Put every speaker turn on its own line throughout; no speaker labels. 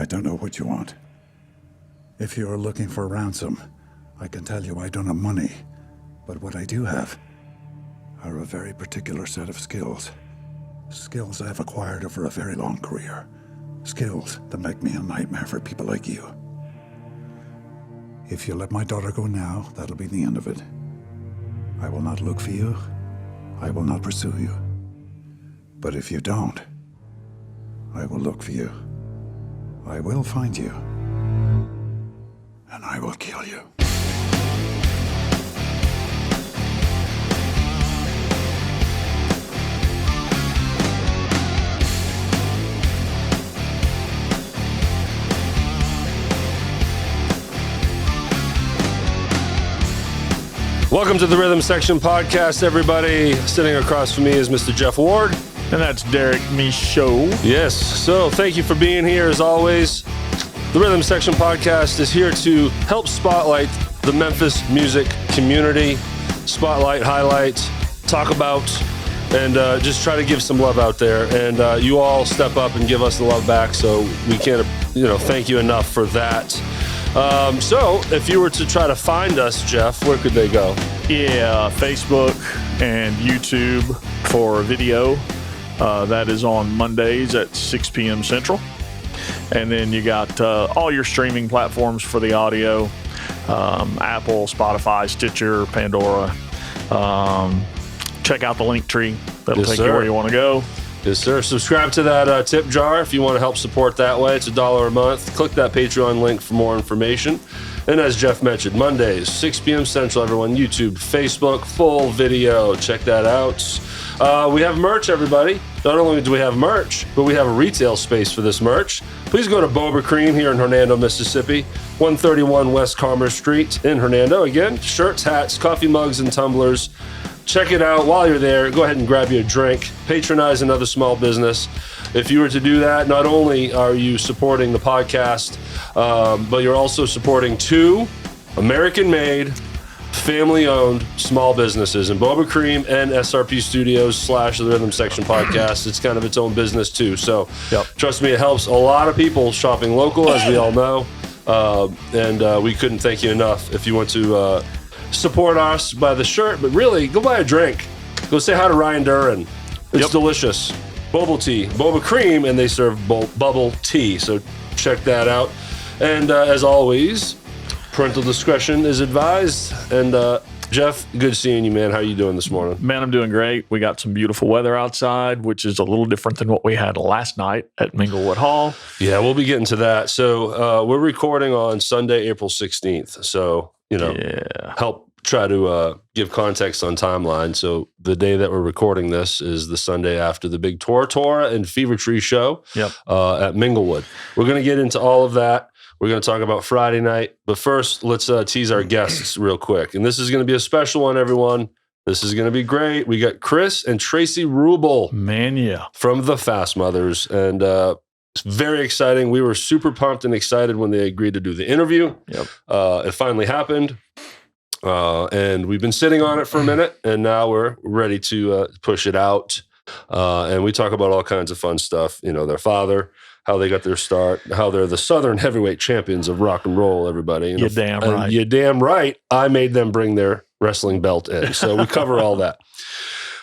I don't know what you want. If you are looking for ransom, I can tell you I don't have money. But what I do have are a very particular set of skills. Skills I've acquired over a very long career. Skills that make me a nightmare for people like you. If you let my daughter go now, that'll be the end of it. I will not look for you. I will not pursue you. But if you don't, I will look for you. I will find you. And I will kill you.
Welcome to the Rhythm Section Podcast, everybody. Sitting across from me is Mr. Jeff Ward.
And that's Derek Michaud.
Yes, so thank you for being here as always. The Rhythm Section Podcast is here to help spotlight the Memphis music community, spotlight, highlight, talk about, and just try to give some love out there. And you all step up and give us the love back, so we can't, thank you enough for that. So if you were to try to find us, Jeff, where could they go?
Yeah, Facebook and YouTube for video. That is on Mondays at 6 p.m. Central. And then you got all your streaming platforms for the audio. Apple, Spotify, Stitcher, Pandora. Check out the link tree. That'll take you where you want to go.
Yes, sir. Subscribe to that tip jar if you want to help support that way. It's $1 a month. Click that Patreon link for more information. And as Jeff mentioned, Mondays, 6 p.m. Central, everyone. YouTube, Facebook, full video. Check that out. We have merch, everybody. Not only do we have merch, but we have a retail space for this merch. Please go to Boba Cream here in Hernando, Mississippi, 131 West Commerce Street in Hernando. Again, shirts, hats, coffee mugs, and tumblers. Check it out. While you're there, go ahead and grab you a drink. Patronize another small business. If you were to do that, not only are you supporting the podcast, but you're also supporting two American-made, family-owned small businesses in Boba Cream and SRP Studios / the Rhythm Section Podcast. It's kind of its own business too. So Trust me, it helps a lot of people shopping local, as we all know. And we couldn't thank you enough. If you want to support us by the shirt, but really go buy a drink. Go say hi to Ryan Duran. It's delicious. Boba Cream, and they serve bubble tea. So check that out. And as always, parental discretion is advised. And Jeff, good seeing you, man. How are you doing this morning?
Man, I'm doing great. We got some beautiful weather outside, which is a little different than what we had last night at Minglewood Hall.
Yeah, we'll be getting to that. So we're recording on Sunday, April 16th. So help try to give context on timeline. So the day that we're recording this is the Sunday after the big Torah Torah and Fever Tree show at Minglewood. We're going to get into all of that. We're going to talk about Friday night. But first, let's tease our guests real quick. And this is going to be a special one, everyone. This is going to be great. We got Chris and Tracy Ruble.
Man, yeah.
From the Fast Mothers. And it's very exciting. We were super pumped and excited when they agreed to do the interview. It finally happened. And we've been sitting on it for a minute, and now we're ready to push it out. And we talk about all kinds of fun stuff. Their father, how they got their start, how they're the Southern heavyweight champions of rock and roll, everybody.
You're damn right.
You're damn right. I made them bring their wrestling belt in. So we cover all that.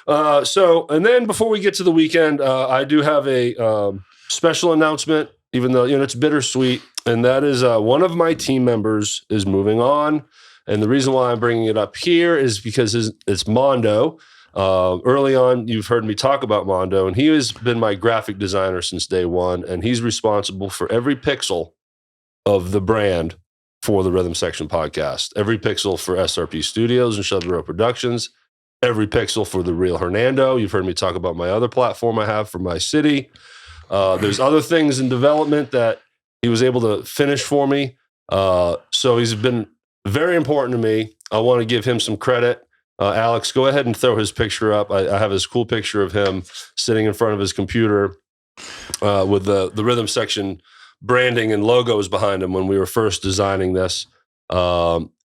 And then before we get to the weekend, I do have a special announcement, even though, it's bittersweet. And that is one of my team members is moving on. And the reason why I'm bringing it up here is because it's Mondo. Early on, you've heard me talk about Mondo, and he has been my graphic designer since day one, and he's responsible for every pixel of the brand for the Rhythm Section Podcast. Every pixel for SRP Studios and Shelby Row Productions. Every pixel for the real Hernando. You've heard me talk about my other platform I have for my city. There's other things in development that he was able to finish for me. So he's been very important to me. I want to give him some credit. Alex, go ahead and throw his picture up. I have this cool picture of him sitting in front of his computer with the Rhythm Section branding and logos behind him when we were first designing this.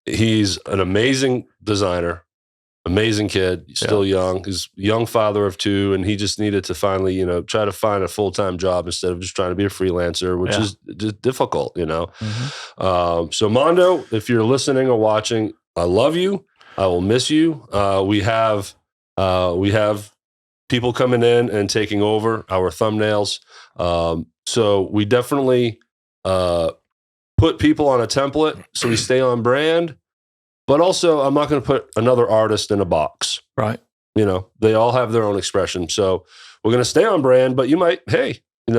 He's an amazing designer, Amazing kid, he's still young. He's a young father of 2, and he just needed to finally, try to find a full-time job instead of just trying to be a freelancer, which is just difficult, So Mondo, if you're listening or watching, I love you. I will miss you. We have people coming in and taking over our thumbnails. So we definitely put people on a template so we stay on brand. But also, I'm not going to put another artist in a box.
Right.
They all have their own expression. So we're going to stay on brand, but you might,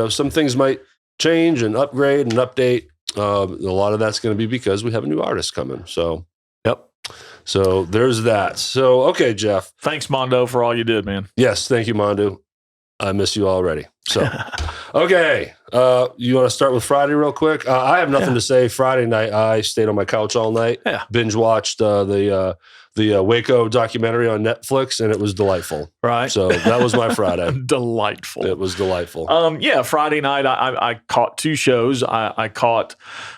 some things might change and upgrade and update. A lot of that's going to be because we have a new artist coming. So, So there's that. So, okay, Jeff.
Thanks, Mondo, for all you did, man.
Yes, thank you, Mondo. I miss you already. So, okay. You want to start with Friday real quick? I have nothing to say. Friday night, I stayed on my couch all night. Yeah. Binge watched the Waco documentary on Netflix, and it was delightful.
Right.
So that was my Friday.
Delightful.
It was delightful.
Friday night, I caught 2 shows. I caught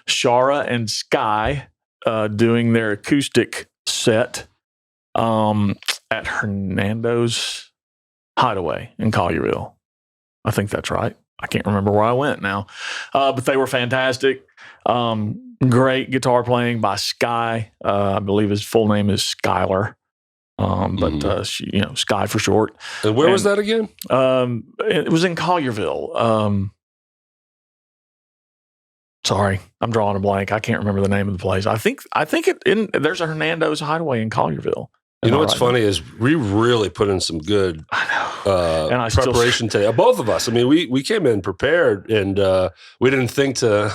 Shara and Sky doing their acoustic set at Hernando's Hideaway in Collierville. I think that's right. I can't remember where I went now. But they were fantastic. Great guitar playing by Sky. I believe his full name is Skylar. Sky for short.
And where was that again?
It was in Collierville. Sorry, I'm drawing a blank. I can't remember the name of the place. I think there's a Hernando's Hideaway in Collierville.
You know what's funny is we really put in some good preparation today. Both of us. I mean, we came in prepared, and we didn't think to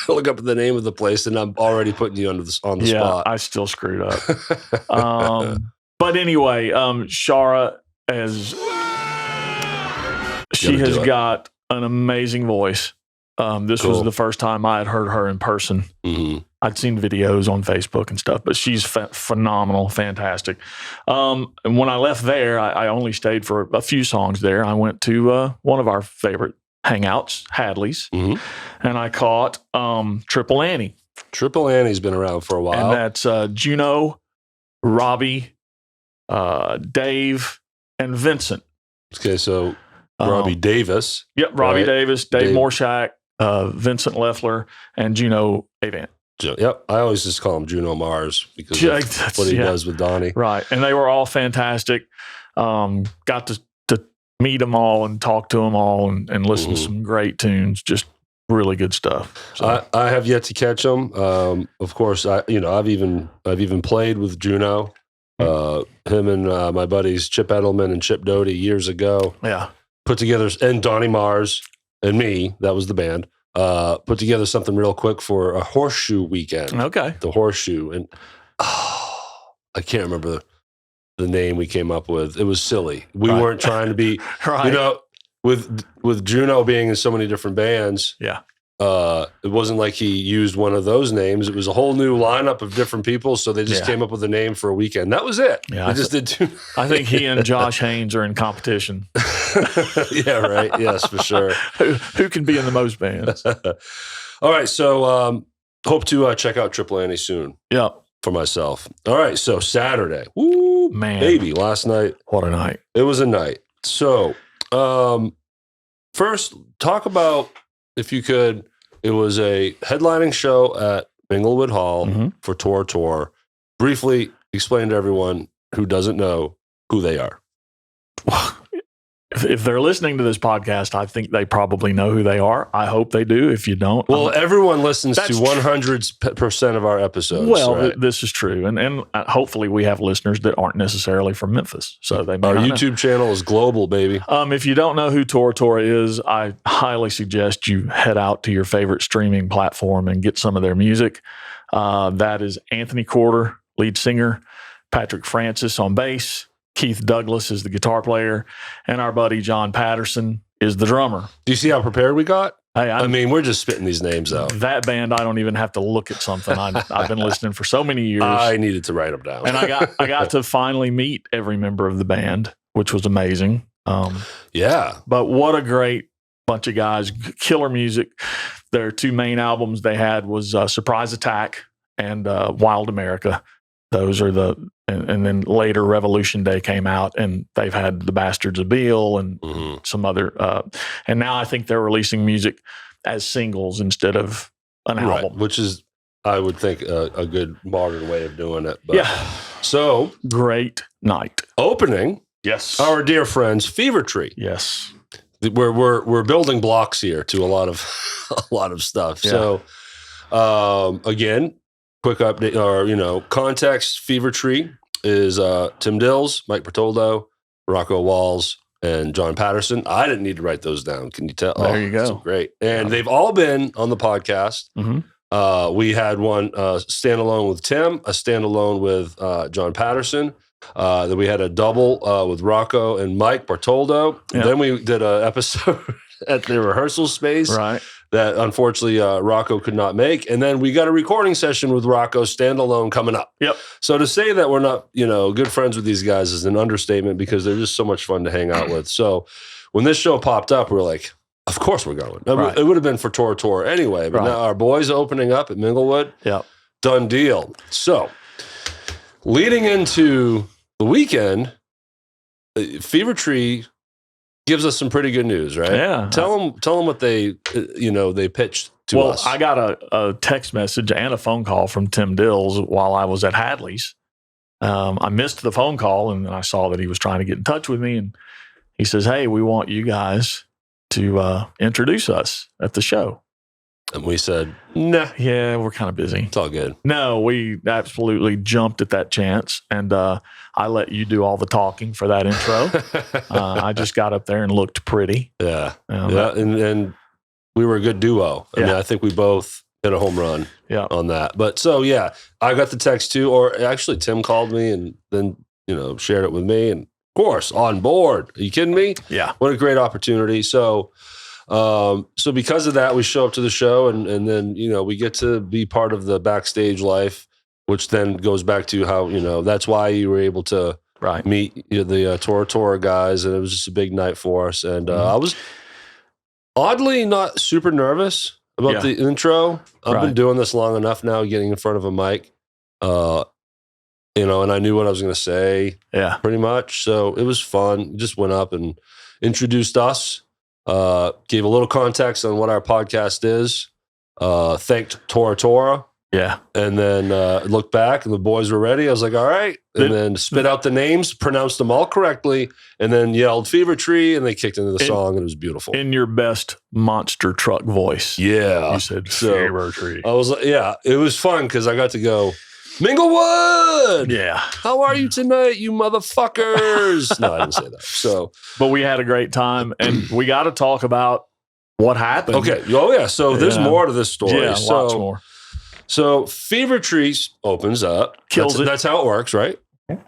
look up the name of the place, and I'm already putting you on the spot.
Yeah, I still screwed up. But anyway, Shara has got an amazing voice. This was the first time I had heard her in person. Mm-hmm. I'd seen videos on Facebook and stuff, but she's phenomenal, fantastic. And when I left there, I only stayed for a few songs there. I went to one of our favorite hangouts, Hadley's, and I caught Triple Annie.
Triple Annie's been around for a while.
And that's Juno, Robbie, Dave, and Vincent.
Okay, so Robbie Davis.
Yep, Robbie Davis, Dave Morshak, Vincent Leffler, and Juno Avant.
Yep, I always just call him Juno Mars because that's what he does with Donnie.
Right, and they were all fantastic. Got to meet them all and talk to them all and listen to some great tunes. Just really good stuff. So.
I have yet to catch them. Of course, I've even played with Juno. Him and my buddies Chip Edelman and Chip Doty years ago.
Yeah,
put together, and Donnie Mars and me. That was the band. Put together something real quick for a horseshoe weekend.
Okay.
The horseshoe. And I can't remember the name we came up with. It was silly. We weren't trying to be, with Juno being in so many different bands.
Yeah.
It wasn't like he used one of those names. It was a whole new lineup of different people. So they just came up with a name for a weekend. That was it.
Yeah,
they just did two.
I think he and Josh Haynes are in competition.
Yeah, right. Yes, for sure.
Who can be in the most bands?
All right. So hope to check out Triple Annie soon.
Yeah.
For myself. All right. So Saturday. Woo,
man.
Baby, last night.
What a night.
It was a night. So first, talk about, if you could, it was a headlining show at Minglewood Hall for Torah Torah. Briefly explain to everyone who doesn't know who they are.
If they're listening to this podcast, I think they probably know who they are. I hope they do. If you don't,
well, everyone listens to 100% of our episodes.
Well,
right?
This is true, and hopefully we have listeners that aren't necessarily from Memphis, so they may
our
not
YouTube
know.
Channel is global, baby.
If you don't know who Torah Torah is, I highly suggest you head out to your favorite streaming platform and get some of their music. That is Anthony Corder, lead singer, Patrick Francis on bass, Keith Douglas is the guitar player, and our buddy John Patterson is the drummer.
Do you see how prepared we got?
Hey,
I mean, we're just spitting these names out.
That band, I don't even have to look at something. I've been listening for so many years.
I needed to write them down.
And I got to finally meet every member of the band, which was amazing.
Yeah.
But what a great bunch of guys. Killer music. Their 2 main albums they had was Surprise Attack and Wild America. Those are and then later Revolution Day came out, and they've had the Bastards of Beale and some other, and now I think they're releasing music as singles instead of an album,
which is, I would think, a good modern way of doing it. But,
yeah.
So
great night
opening.
Yes.
Our dear friends, Fever Tree.
Yes.
We're building blocks here to a lot of stuff.
Yeah.
So, again, quick update or context. Fever Tree is Tim Dills, Mike Bertoldo, Rocco Walls, and John Patterson. I didn't need to write those down. Can you tell?
There you go.
So great, and they've all been on the podcast. We had one standalone with Tim, a standalone with John Patterson. Then we had a double with Rocco and Mike Bartoldo.
Yeah.
Then we did an episode at the rehearsal space that unfortunately Rocco could not make. And then we got a recording session with Rocco standalone coming up.
Yep.
So to say that we're not, good friends with these guys is an understatement because they're just so much fun to hang out with. So when this show popped up, we're like, of course we're going. It would have been for Torah Torah anyway, but now our boys opening up at Minglewood.
Yep.
Done deal. So leading into the weekend, Fever Tree gives us some pretty good news, right?
Yeah.
Tell them what they pitched to us.
Well, I got a text message and a phone call from Tim Dills while I was at Hadley's. I missed the phone call, and I saw that he was trying to get in touch with me, and he says, "Hey, we want you guys to introduce us at the show."
And we said, "Nah,
yeah, we're kind of busy.
It's all good."
No, we absolutely jumped at that chance, and I let you do all the talking for that intro. I just got up there and looked pretty.
Yeah, and we were a good duo. I mean, I think we both hit a home run on that. But so, yeah, I got the text too, or actually Tim called me and then, shared it with me, and of course, on board. Are you kidding me?
Yeah.
What a great opportunity. So because of that, we show up to the show and then, we get to be part of the backstage life, which then goes back to how, that's why you were able to meet the Torah Torah guys. And it was just a big night for us. And I was oddly not super nervous about the intro. I've been doing this long enough now, getting in front of a mic, and I knew what I was going to say pretty much. So it was fun. Just went up and introduced us. Gave a little context on what our podcast is, thanked Torah Torah.
Yeah.
And then looked back and the boys were ready. I was like, all right. And then spit out the names, pronounced them all correctly, and then yelled Fever Tree, and they kicked into the song, and it was beautiful.
In your best monster truck voice.
Yeah.
You said Fever Tree.
I was like, it was fun because I got to go, Minglewood!
Yeah.
How are you tonight, you motherfuckers? No, I didn't say that. So,
but we had a great time, and we got to talk about what happened.
Okay. Oh, yeah. So there's more to this story.
Yeah, lots more.
So Fever Tree opens up.
Kills it.
That's how it works, right?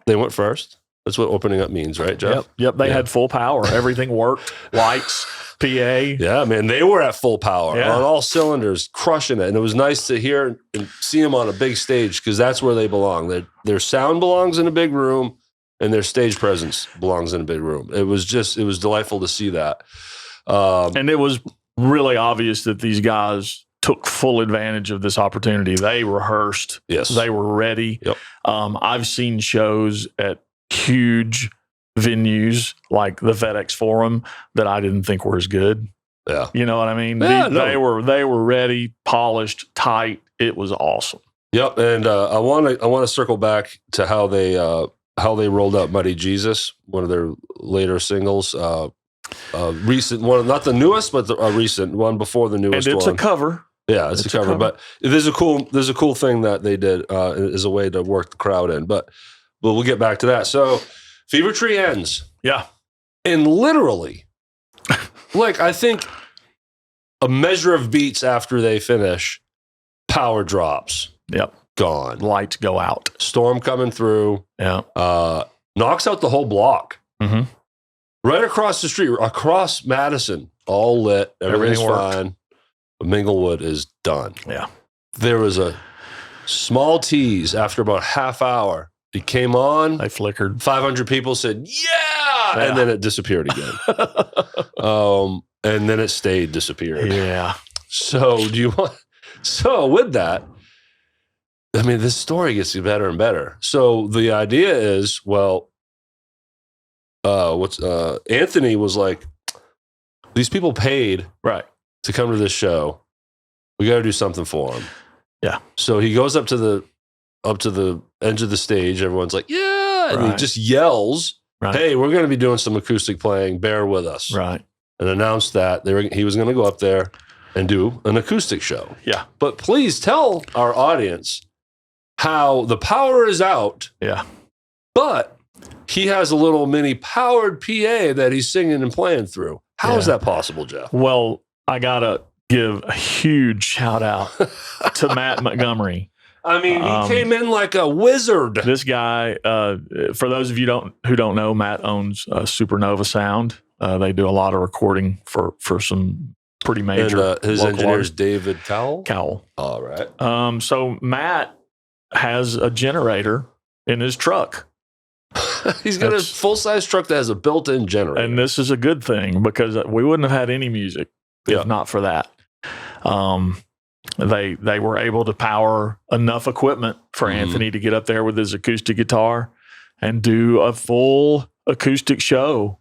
They went first. That's what opening up means, right, Jeff?
Yep. They had full power. Everything worked. Lights, PA.
Yeah, man. They were at full power on all cylinders, crushing it. And it was nice to hear and see them on a big stage because that's where they belong. Their sound belongs in a big room and their stage presence belongs in a big room. It was delightful to see that.
And it was really obvious that these guys took full advantage of this opportunity. They rehearsed.
Yes.
They were ready.
Yep.
I've seen shows at huge venues like the FedEx Forum that I didn't think were as good.
Yeah.
You know what I mean?
Yeah,
They were ready, polished, tight. It was awesome.
Yep. And I want to circle back to how they rolled out Muddy Jesus, one of their later singles. Recent one, not the newest, but a recent one before the newest
and it's
one.
A cover.
Yeah, it's a cover. But there's a cool thing that they did as a way to work the crowd in. But we'll get back to that. So Fever Tree ends.
Yeah.
And literally, like I think a measure of beats after they finish, power drops.
Yep.
Gone.
Lights go out.
Storm coming through.
Yeah.
Knocks out the whole block.
Mm-hmm.
Right across the street, across Madison, all lit. Everything's fine. But Minglewood is done.
Yeah.
There was a small tease after about a half hour. It came on.
They flickered. 500
people said, yeah! And then it disappeared again. And then it stayed disappeared.
Yeah.
So with that, I mean, this story gets better and better. So the idea is, well, Anthony was like, these people paid to come to this show. We got to do something for them.
Yeah.
So he goes up to the edge of the stage. Everyone's like, yeah. And he just yells, hey, we're going to be doing some acoustic playing. Bear with us.
Right.
And announced that he was going to go up there and do an acoustic show.
Yeah.
But please tell our audience how the power is out.
Yeah.
But he has a little mini powered PA that he's singing and playing through. How is that possible, Jeff?
Well, I got to give a huge shout out to Matt Montgomery.
I mean, he came in like a wizard. This
guy, for those of you who don't know, Matt owns Supernova Sound. They do a lot of recording for some pretty major.
And his engineer is David Cowell. All right.
So Matt has a generator in his truck.
He's got a full-size truck that has a built-in generator.
And this is a good thing because we wouldn't have had any music if not for that. They were able to power enough equipment for Anthony to get up there with his acoustic guitar and do a full acoustic show.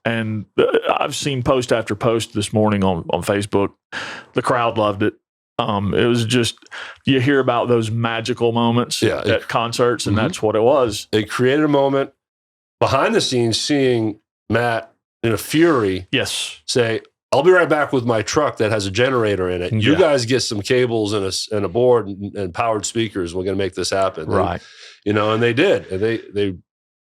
And I've seen post after post this morning on Facebook. The crowd loved it. It was just, you hear about those magical moments at concerts, and that's what it was.
It created a moment behind the scenes, seeing Matt in a fury say, I'll be right back with my truck that has a generator in it. You guys get some cables and a board and powered speakers. We're going to make this happen.
Right.
And they did. And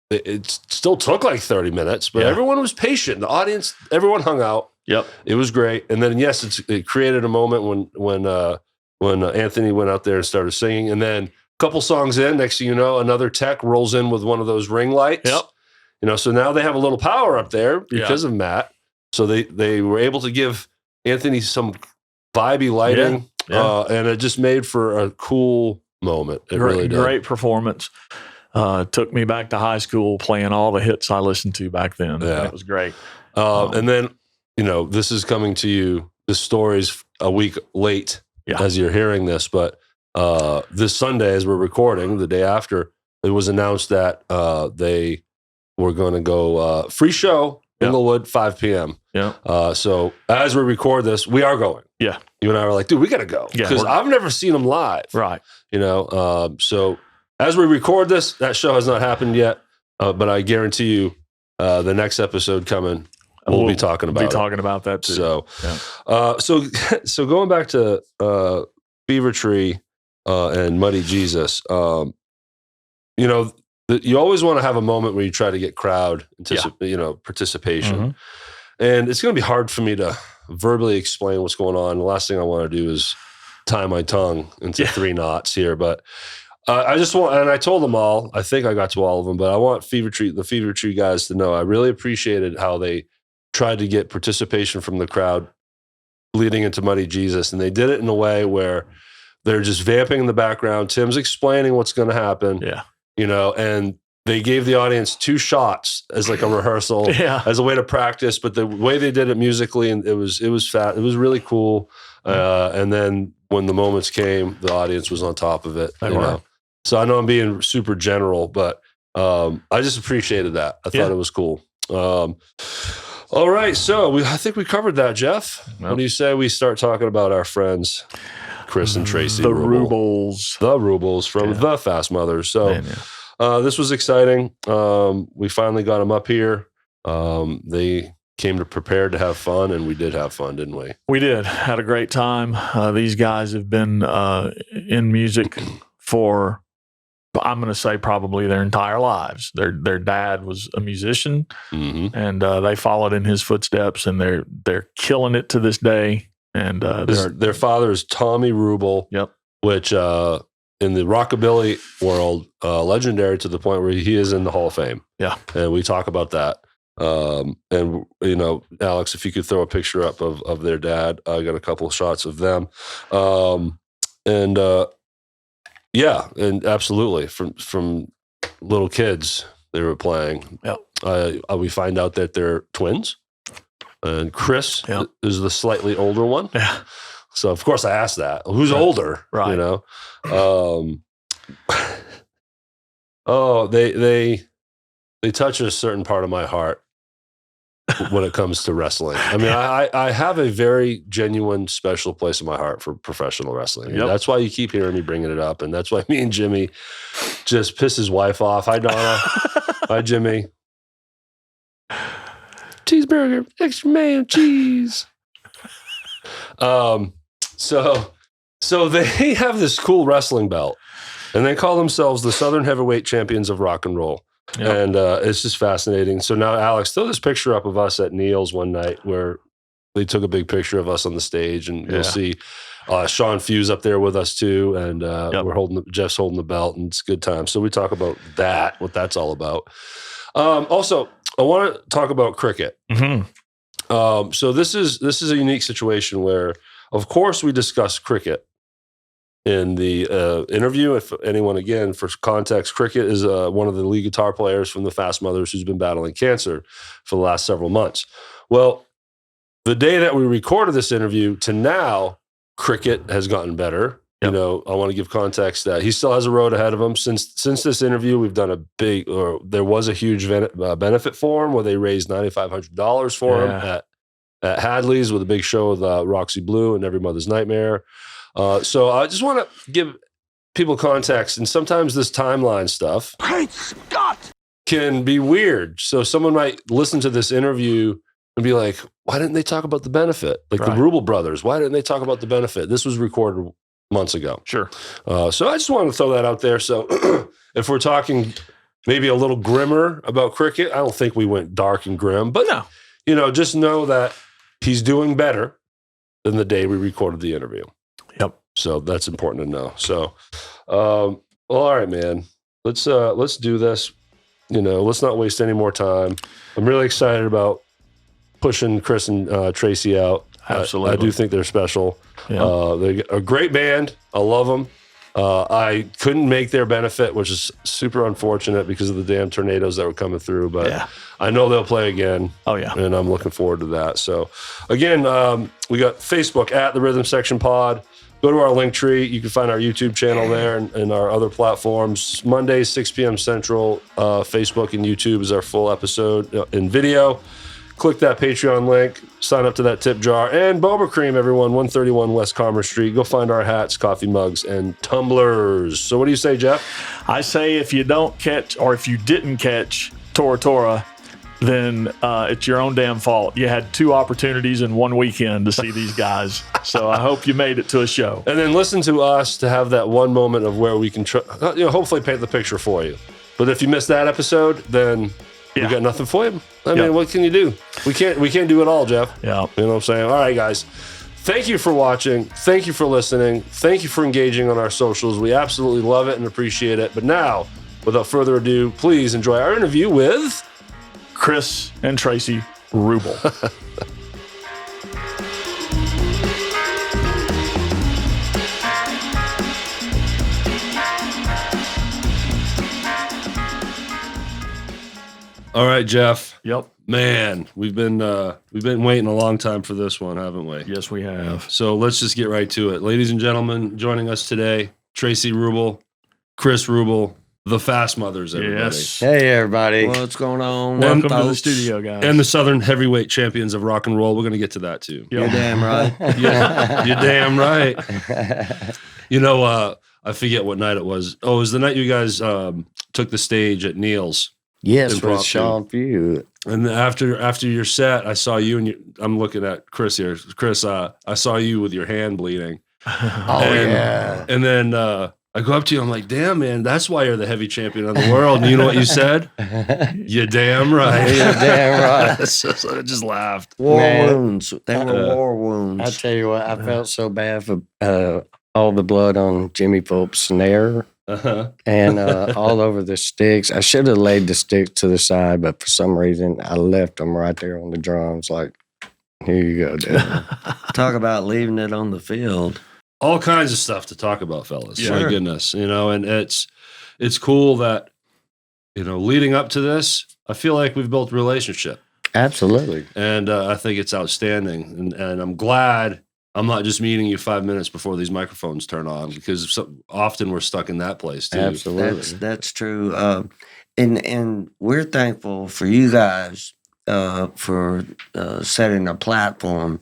it still took like 30 minutes, but everyone was patient. The audience, everyone hung out.
Yep.
It was great. And then, it created a moment when Anthony went out there and started singing. And then a couple songs in, next thing you know, another tech rolls in with one of those ring lights.
Yep.
So now they have a little power up there because of Matt. So they were able to give Anthony some vibey lighting, and it just made for a cool moment. It really did.
Great performance. Took me back to high school playing all the hits I listened to back then. Yeah. It was great.
And then, this is coming to you. This story's a week late as you're hearing this, but this Sunday, as we're recording, the day after, it was announced that they were going to go free show in Inglewood, 5 p.m.
Yeah.
So as we record this, we are going.
Yeah.
You and I were like, dude, we got to go. Because I've never seen them live.
Right.
So as we record this, that show has not happened yet. But I guarantee you the next episode coming, we'll be talking about
that too.
So going back to Fever Tree and Muddy Jesus, you always want to have a moment where you try to get crowd participation. And it's going to be hard for me to verbally explain what's going on. The last thing I want to do is tie my tongue into 3 knots here. But I just want, and I told them all, I think I got to all of them, but I want the Fever Tree guys to know I really appreciated how they tried to get participation from the crowd leading into Muddy Jesus. And they did it in a way where they're just vamping in the background. Tim's explaining what's going to happen.
Yeah.
And they gave the audience 2 shots as like a rehearsal, as a way to practice. But the way they did it musically, and it was really cool. And then when the moments came, the audience was on top of it. So I know I'm being super general, but I just appreciated that. I thought it was cool. All right, so I think we covered that, Jeff. Yep. What do you say we start talking about our friends, Chris and Tracy
Rubles.
The Rubles from the Fast Mothers. So this was exciting. We finally got them up here. They came prepared to have fun, and we did have fun, didn't we?
We did. Had a great time. These guys have been in music for, I'm going to say, probably their entire lives. Their dad was a musician, and they followed in his footsteps, and they're killing it to this day. And
their father is Tommy Ruble, which in the rockabilly world, legendary to the point where he is in the Hall of Fame.
Yeah,
and we talk about that. And Alex, if you could throw a picture up of their dad, I got a couple of shots of them. And absolutely from little kids they were playing. We find out that they're twins, and Chris is the slightly older one. So of course I asked that, who's older,
right?
Oh, they touch a certain part of my heart when it comes to wrestling. I mean, I have a very genuine, special place in my heart for professional wrestling. And that's why you keep hearing me bringing it up. And that's why me and Jimmy just piss his wife off. Hi, Donna. Hi, Jimmy. Cheeseburger, extra mayo, cheese. So they have this cool wrestling belt, and they call themselves the Southern Heavyweight Champions of Rock and Roll. Yep. And it's just fascinating. So now, Alex, throw this picture up of us at Neil's one night where they took a big picture of us on the stage, and you'll see Sean Fuse up there with us too. And Jeff's holding the belt, and it's a good time. So we talk about that, what that's all about. Also, I want to talk about cricket. Mm-hmm. So this is a unique situation where, of course, we discuss cricket in the interview. If anyone, again, for context, cricket is one of the lead guitar players from the Fast Mothers who's been battling cancer for the last several months. Well, the day that we recorded this interview to now, cricket has gotten better. Yep. You know, I want to give context that he still has a road ahead of him. Since this interview, we've done there was a huge benefit for him where they raised $9,500 for him at Hadley's with a big show with Roxy Blue and Every Mother's Nightmare. So I just want to give people context, and sometimes this timeline stuff can be weird. So someone might listen to this interview and be like, why didn't they talk about the benefit? Like the Ruble brothers, why didn't they talk about the benefit? This was recorded months ago. Sure. So I just wanted to throw that out there. So if we're talking maybe a little grimmer about cricket, I don't think we went dark and grim, but just know that he's doing better than the day we recorded the interview. Yep. So that's important to know. So, all right, man, let's do this. Let's not waste any more time. I'm really excited about pushing Chris and Tracy out. Absolutely. I do think they're special. Yeah. They're a great band. I love them. I couldn't make their benefit, which is super unfortunate because of the damn tornadoes that were coming through. But I know they'll play again. Oh, yeah. And I'm looking forward to that. So, again, we got Facebook at The Rhythm Section Pod. Go to our link tree. You can find our YouTube channel there and our other platforms. Mondays, 6 p.m. Central. Facebook and YouTube is our full episode in video. Click that Patreon link, sign up to that tip jar, and Boba Cream, everyone, 131 West Commerce Street. Go find our hats, coffee mugs, and tumblers. So what do you say, Jeff?
I say if you don't catch, or if you didn't catch Torah Torah, then it's your own damn fault. You had 2 opportunities in one weekend to see these guys. So I hope you made it to a show.
And then listen to us to have that one moment of where we can hopefully paint the picture for you. But if you missed that episode, then we got nothing for you. I mean, what can you do? We can't do it all, Jeff. Yeah. You know what I'm saying? All right, guys. Thank you for watching. Thank you for listening. Thank you for engaging on our socials. We absolutely love it and appreciate it. But now, without further ado, please enjoy our interview with
Chris and Tracy Ruble.
All right, Jeff. Yep. Man, we've been waiting a long time for this one, haven't we?
Yes, we have.
So let's just get right to it. Ladies and gentlemen, joining us today, Tracy Ruble, Chris Ruble, the Fast Mothers, everybody.
Yes. Hey, everybody. What's going on?
Welcome to the studio, guys.
And the Southern Heavyweight Champions of Rock and Roll. We're going to get to that, too.
Yep. You're damn right.
You're damn right. I forget what night it was. Oh, it was the night you guys took the stage at Neil's.
Yes, with Sean Few.
And after your set, I saw you, and I'm looking at Chris here. Chris, I saw you with your hand bleeding. And then I go up to you. I'm like, damn, man, that's why you're the heavy champion of the world. And you know what you said? You're damn right.
You're damn right.
So I just laughed.
War wounds. They were war wounds. I tell you what, I felt so bad for all the blood on Jimmy Phelps' snare. And all over the sticks. I should have laid the sticks to the side, but for some reason I left them right there on the drums. Like, here you go, dude. Talk about leaving it on the field.
All kinds of stuff to talk about, fellas. Yeah. My goodness, and it's cool that leading up to this, I feel like we've built a relationship.
Absolutely,
and I think it's outstanding, and I'm glad I'm not just meeting you 5 minutes before these microphones turn on, because often we're stuck in that place too.
Absolutely.
That's true. And we're thankful for you guys for setting a platform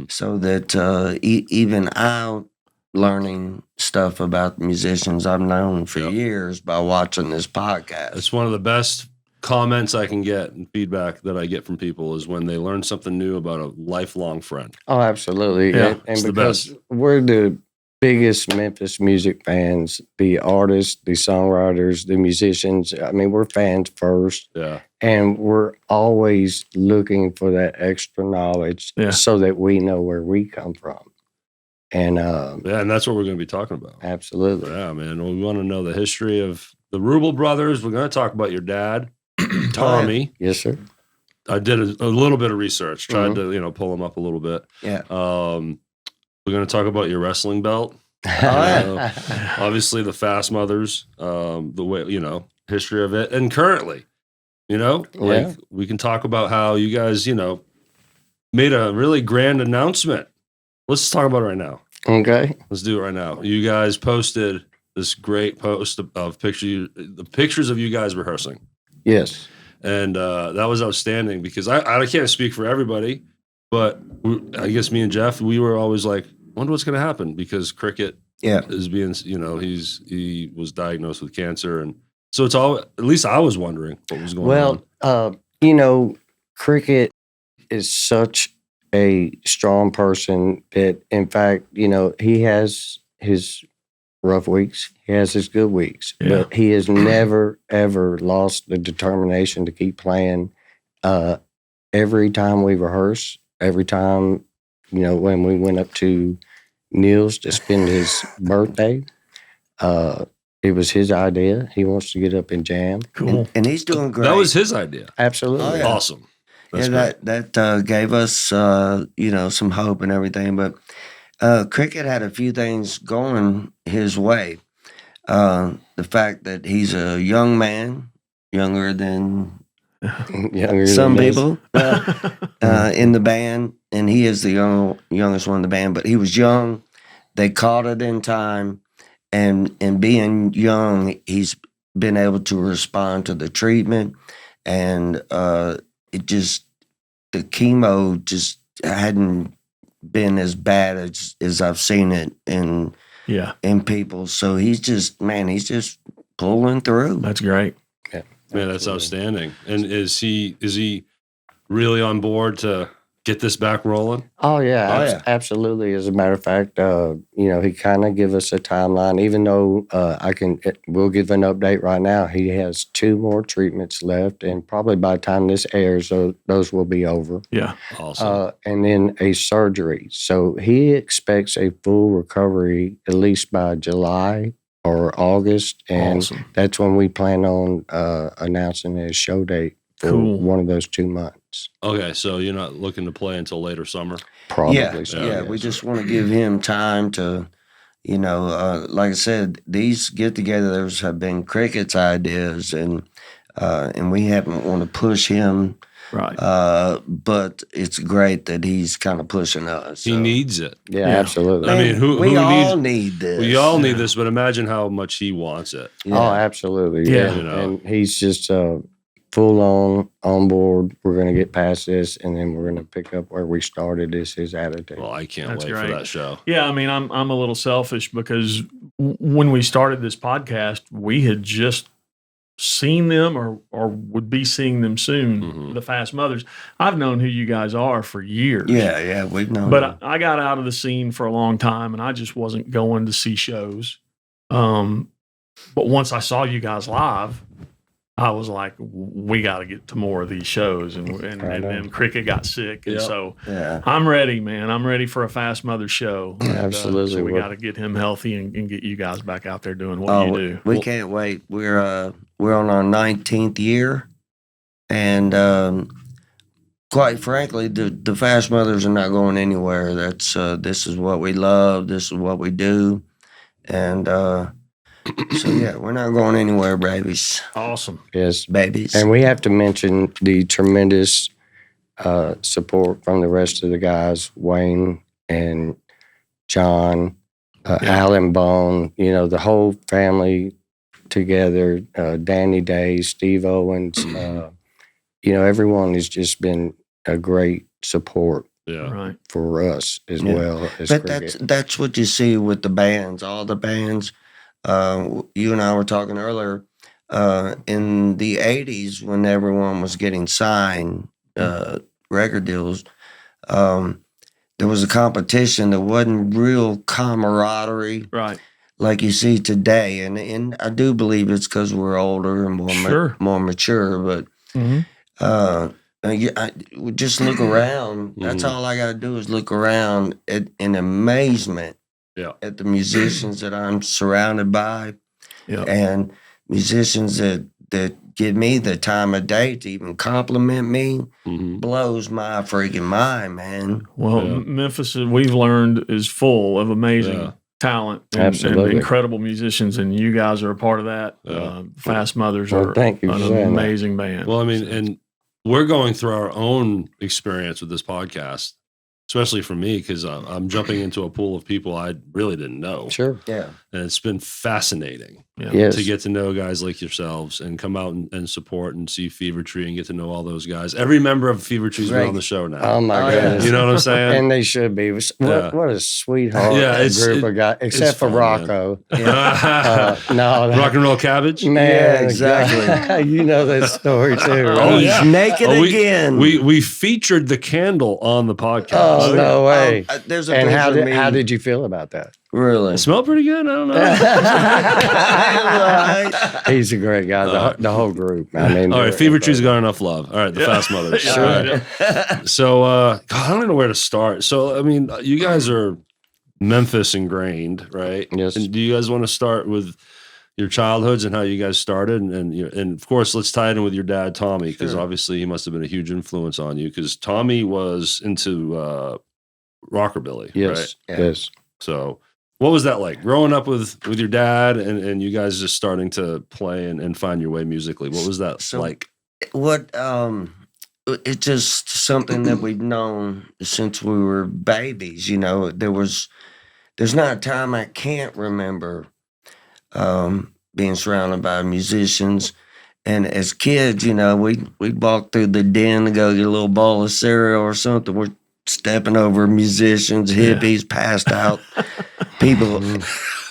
so that even I'm learning stuff about musicians I've known for years by watching this podcast.
It's one of the best comments I can get and feedback that I get from people is when they learn something new about a lifelong friend.
Oh, absolutely.
Yeah,
and
the
because
best.
we're the biggest Memphis music fans, the artists, the songwriters, the musicians. I mean, we're fans first.
Yeah.
And we're always looking for that extra knowledge so that we know where we come from. And
and that's what we're going to be talking about.
Absolutely.
Yeah, man. We want to know the history of the Ruble brothers. We're going to talk about your dad, Tommy.
Yes, sir.
I did a little bit of research, tried to, pull him up a little bit.
Yeah.
We're going to talk about your wrestling belt. Obviously the Fast Mothers, the way, history of it. And currently, we can talk about how you guys, made a really grand announcement. Let's talk about it right now.
Okay.
Let's do it right now. You guys posted this great post of the pictures of you guys rehearsing.
Yes.
And that was outstanding because I can't speak for everybody, but I guess me and Jeff, we were always like, wonder what's going to happen because Cricket is being, he was diagnosed with cancer. And so it's all, at least I was wondering what was going on.
Cricket is such a strong person that, in fact, he has his rough weeks, he has his good weeks, but he has never, ever lost the determination to keep playing. Every time we rehearse, every time, when we went up to Neil's to spend his birthday, it was his idea. He wants to get up and jam.
Cool.
And he's doing great.
That was his idea.
Absolutely.
Oh, yeah.
Awesome. That's
that gave us, some hope and everything. But Cricket had a few things going his way. The fact that he's a young man, younger than some people in the band, and he is the youngest one in the band. But he was young. They caught it in time, and being young, he's been able to respond to the treatment, and the chemo just hadn't been as bad as I've seen it in people. So he's just pulling through.
That's great.
Yeah,
man, that's outstanding. And is he really on board to get this back rolling?
Oh yeah, absolutely. As a matter of fact, he kind of give us a timeline. Even though we'll give an update right now. He has 2 more treatments left, and probably by the time this airs, those will be over.
Yeah,
awesome.
And then a surgery. So he expects a full recovery at least by July or August, and that's when we plan on announcing his show date for one of those 2 months.
Okay, so you're not looking to play until later summer?
Probably.
Yeah. We just want to give him time to, like I said, these get-togethers have been Cricket's ideas, and we haven't want to push him.
Right.
But it's great that he's kind of pushing us.
He needs it.
Yeah, absolutely.
I mean,
we all need this.
We all need this, but imagine how much he wants it.
Yeah.
Oh, absolutely.
Yeah.
And he's just full on board. We're going to get past this, and then we're going to pick up where we started. Is his attitude.
Well, I can't
That's
wait
great.
for that show.
Yeah, I mean, I'm a little selfish because when we started this podcast, we had just seen them or would be seeing them soon, the Fast Mothers. I've known who you guys are for years.
Yeah, we've known.
But I got out of the scene for a long time, and I just wasn't going to see shows. But once I saw you guys live, I was like, we got to get to more of these shows. And then Cricket got sick. And so I'm ready, man. I'm ready for a Fast Mother show.
Absolutely.
So we got to get him healthy and get you guys back out there doing what you do.
We can't wait. We're on our 19th year. And quite frankly, the Fast Mothers are not going anywhere. This is what we love. This is what we do. And so, we're not going anywhere, babies.
Awesome.
Yes.
Babies.
And we have to mention the tremendous support from the rest of the guys, Wayne and John, Alan Bone, the whole family together, Danny Day, Steve Owens, everyone has just been a great support for us as well as
But
cricket.
that's what you see with the bands, all the bands. You and I were talking earlier, in the 80s when everyone was getting signed record deals, there was a competition. There wasn't real camaraderie.
Right.
Like you see today, and I do believe it's because we're older and more mature. But just look around. That's all I got to do is look around in amazement at the musicians that I'm surrounded by, and musicians that give me the time of day to even compliment me. Blows my freaking mind, man.
Well, Memphis, we've learned, is full of amazing talent and incredible musicians, and you guys are a part of that. Fast Mothers are an amazing band.
Well, I mean, and we're going through our own experience with this podcast, especially for me, because I'm jumping into a pool of people I really didn't know.
Sure.
Yeah.
And it's been fascinating
Yes.
to get to know guys like yourselves and come out and support and see Fever Tree and get to know all those guys. Every member of Fever Tree's been on the show now.
Oh, my goodness.
You know what I'm saying?
And they should be. What a sweetheart group of guys, except for
fun,
Rocco.
No, Rock and Roll Cabbage?
Man,
Yeah, exactly.
You know that story too.
Oh,
Right?
yeah.
Naked again.
We featured the candle on the podcast.
Oh, no way.
There's a
And how
picture of me.
how did you feel about that?
Really?
It smelled pretty good. I don't know.
He's a great guy. The whole group. I mean,
All right, Fever Tree's got enough love. All right, the Fast Mothers.
Sure.
All right. So, God, I don't know where to start. So, I mean, you guys are Memphis ingrained, right?
Yes.
And do you guys want to start with your childhoods and how you guys started? And of course, let's tie it in with your dad, Tommy, because obviously he must have been a huge influence on you, because Tommy was into rockabilly,
Yes.
right?
Yes.
So what was that like growing up with your dad and you guys just starting to play and find your way musically? What was that like?
What it's just something that we've known since we were babies. There's not a time I can't remember being surrounded by musicians. And as kids, we'd walk through the den to go get a little bowl of cereal or something. We're stepping over musicians, hippies, passed out people.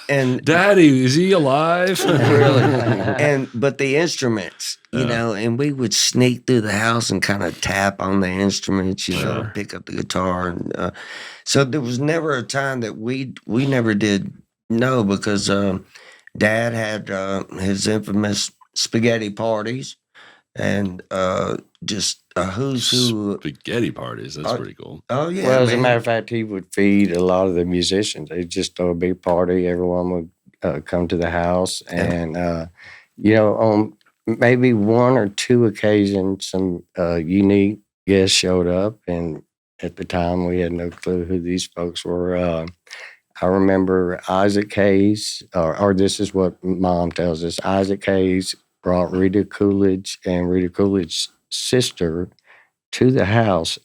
And
Daddy, is he alive?
really, but the instruments, and we would sneak through the house and kind of tap on the instruments, pick up the guitar, and so there was never a time that we never did know, because Dad had his infamous spaghetti parties, and just a who's who.
Spaghetti parties. That's pretty cool.
Oh yeah.
Well, as a matter of fact, he would feed a lot of the musicians. They'd just throw a big party. Everyone would come to the house, and on maybe one or two occasions, some unique guests showed up, and at the time we had no clue who these folks were. I remember Isaac Hayes, or this is what Mom tells us. Isaac Hayes brought Rita Coolidge and Rita Coolidge's sister to the house,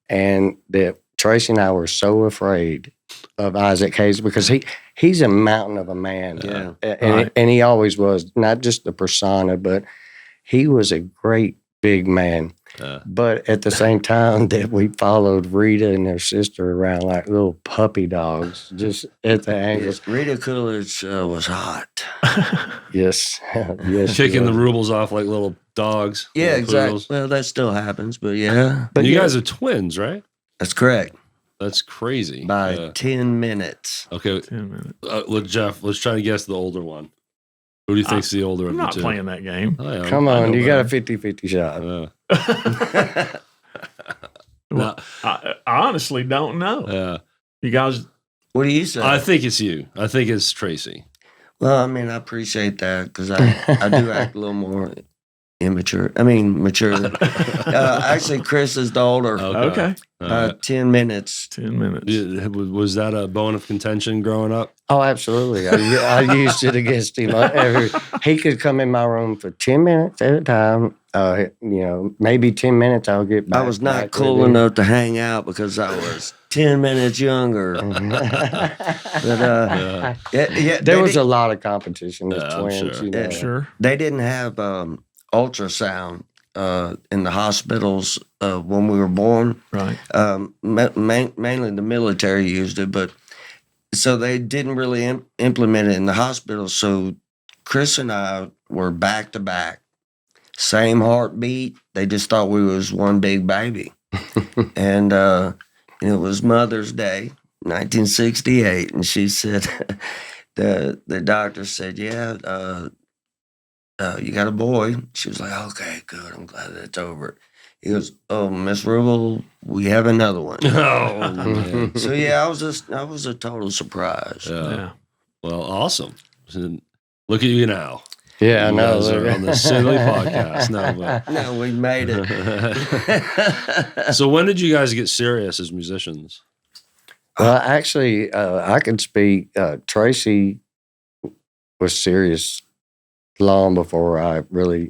and that Tracy and I were so afraid of Isaac Hayes, because he's a mountain of a man. And he always was, not just the persona, but he was a great big man. But at the same time that we followed Rita and her sister around like little puppy dogs, just at the angles.
Rita Coolidge was hot.
Yes.
Kicking the Rubles off like little dogs.
Yeah,
little
exactly.
poodles.
Well, that still happens, but yeah.
But you guys are twins, right?
That's correct.
That's crazy.
By 10 minutes.
Okay.
10 minutes.
Jeff, let's try to guess the older one. Who do you think's the older
I'm
of the
not
two?
playing that game.
I am.
Come
I
on,
know
you got a
better.
50-50 shot.
No.
I honestly don't know. You guys,
What do you say?
I think it's you. I think it's Tracy.
Well, I mean, I appreciate that, because I do act a little more mature. Actually, Chris is the older.
okay.
10 minutes.
10 minutes.
Was that a bone of contention growing up?
Oh, absolutely. I used it against him. He could come in my room for 10 minutes at a time. Maybe 10 minutes I'll get back.
I was not
back
cool
with him.
enough to hang out because I was 10 minutes younger.
There was a lot of competition as twins.
sure.
You know.
Sure.
They didn't have ultrasound in the hospitals when we were born.
Right.
Mainly the military used it, but so they didn't really implement it in the hospital. So Chris and I were back to back, same heartbeat. They just thought we was one big baby. And it was Mother's Day, 1968, and she said, the doctor said, "Yeah, you got a boy." She was like, "Okay, good. I'm glad that's over." He goes, "Oh, Miss Ruble, we have another one."
Oh, man.
So yeah, I was a total surprise.
Yeah.
Well, awesome. Look at you now.
Yeah, I
You
know.
guys are on the Silly Podcast. No, but
No, we made it.
so when did you guys get serious as musicians?
Well, actually, I can speak. Tracy was serious long before I really,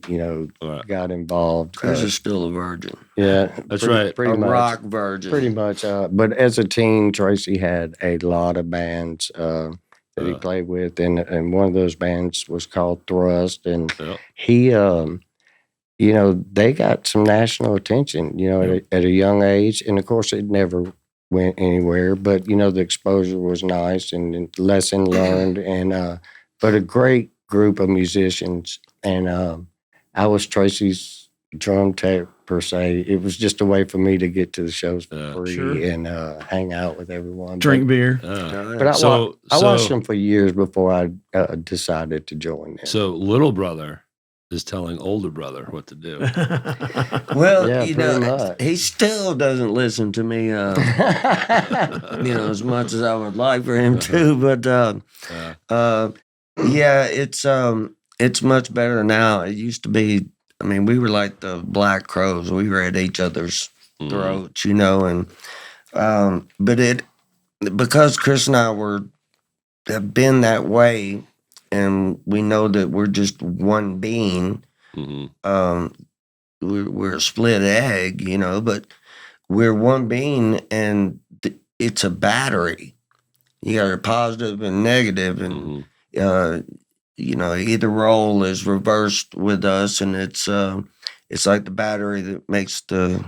Right.
got involved.
Chris is still a virgin.
Yeah,
That's right.
Pretty
A
much.
rock virgin.
Pretty much. But as a teen, Tracy had a lot of bands that he played with, and one of those bands was called Thrust, and
Yep.
he, they got some national attention, at a young age, and of course it never went anywhere, but the exposure was nice and lesson learned, and but a great group of musicians, and I was Tracy's drum tech per se. It was just a way for me to get to the shows for free
Sure.
and hang out with everyone.
Drink beer.
But I
So-
watched them for years before I decided to join them.
So little brother is telling older brother what to do.
Well,
Yeah, pretty much.
he still doesn't listen to me, as much as I would like for him to. But it's much better now. It used to be. I mean, we were like the Black Crows. We were at each other's throats, and but because Chris and I have been that way, and we know that we're just one being.
Mm-hmm.
We're a split egg, but we're one being, and it's a battery. You got a positive and negative, and either role is reversed with us, and it's like the battery that makes the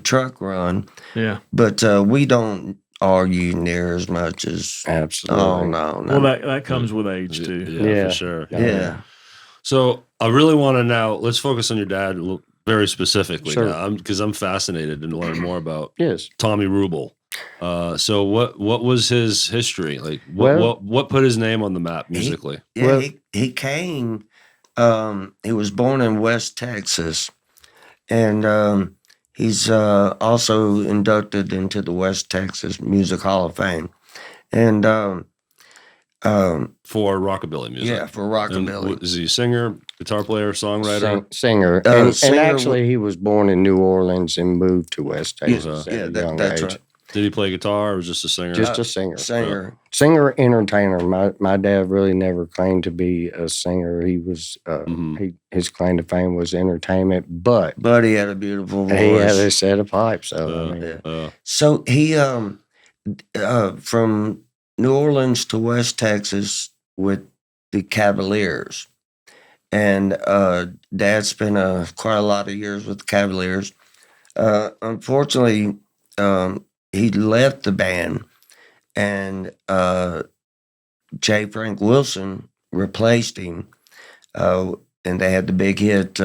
truck run.
Yeah.
But we don't argue near as much as.
Absolutely.
Oh no.
Well, that comes with age too.
Yeah, for sure.
Yeah.
So I really want to now, let's focus on your dad very specifically
Sure.
now, because I'm fascinated to learn more about
Yes.
Tommy Ruble. So what was his history? Like what put his name on the map musically?
He came. He was born in West Texas, and he's also inducted into the West Texas Music Hall of Fame, and
For rockabilly music.
yeah, for rockabilly.
And is he a singer, guitar player, songwriter?
Singer. And actually, he was born in New Orleans and moved to West Texas at a young
that's
age.
right.
Did he play guitar or was just a singer?
Just a singer.
Singer.
Singer, entertainer. My dad really never claimed to be a singer. He was his claim to fame was entertainment, but
He had a beautiful voice.
he had a set of pipes. So
So he from New Orleans to West Texas with the Cavaliers, and Dad spent quite a lot of years with the Cavaliers. Unfortunately, he left the band, and J. Frank Wilson replaced him, and they had the big hit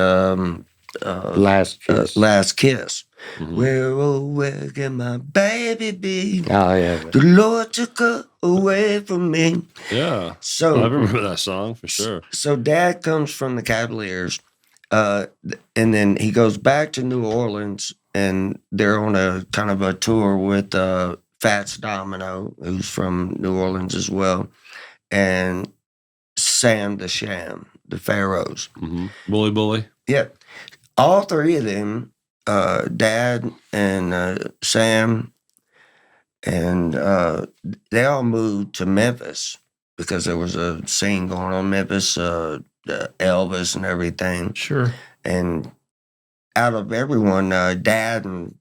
Last Kiss.
Last Kiss.
Mhm.
Where can my baby be?
Oh yeah.
The Lord took her away from me.
Yeah.
So
I remember that song for sure.
So Dad comes from the Cavaliers, and then he goes back to New Orleans, and they're on a kind of a tour with Fats Domino, who's from New Orleans as well, and Sam the Sham, the Pharaohs.
Mm-hmm. Bully.
Yeah, all three of them, Dad and Sam, and they all moved to Memphis because there was a scene going on in Memphis, Elvis and everything.
Sure.
And out of everyone, Dad and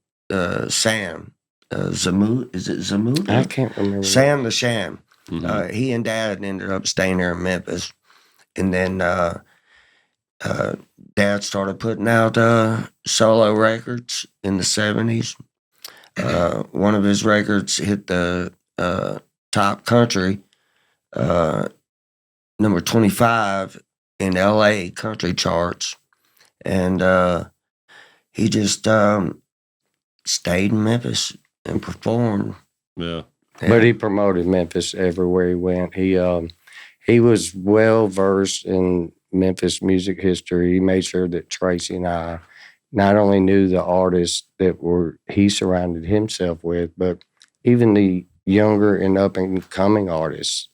Sam Zamut. Is it Zamut?
I can't remember.
Sam the Sham. He and Dad ended up staying there in Memphis, and then Dad started putting out solo records in the 70s. One of his records hit the top country, number 25 in LA country charts, and he just stayed in Memphis and performed.
Yeah.
But he promoted Memphis everywhere he went. He was well versed in Memphis music history. He made sure that Tracy and I not only knew the artists that he surrounded himself with, but even the younger and up and coming artists.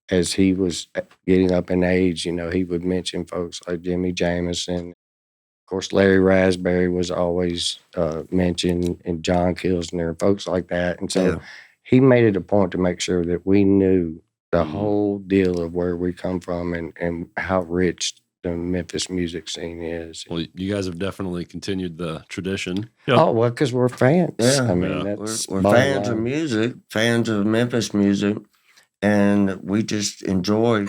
As he was getting up in age, he would mention folks like Jimmy Jamison. Of course, Larry Raspberry was always mentioned, and John Kilsner, folks like that. And so he made it a point to make sure that we knew the whole deal of where we come from and how rich the Memphis music scene is.
Well, you guys have definitely continued the tradition.
Yep.
Oh, well, because we're fans.
Yeah.
I mean, that's
we're fans of music, fans of Memphis music, and we just enjoy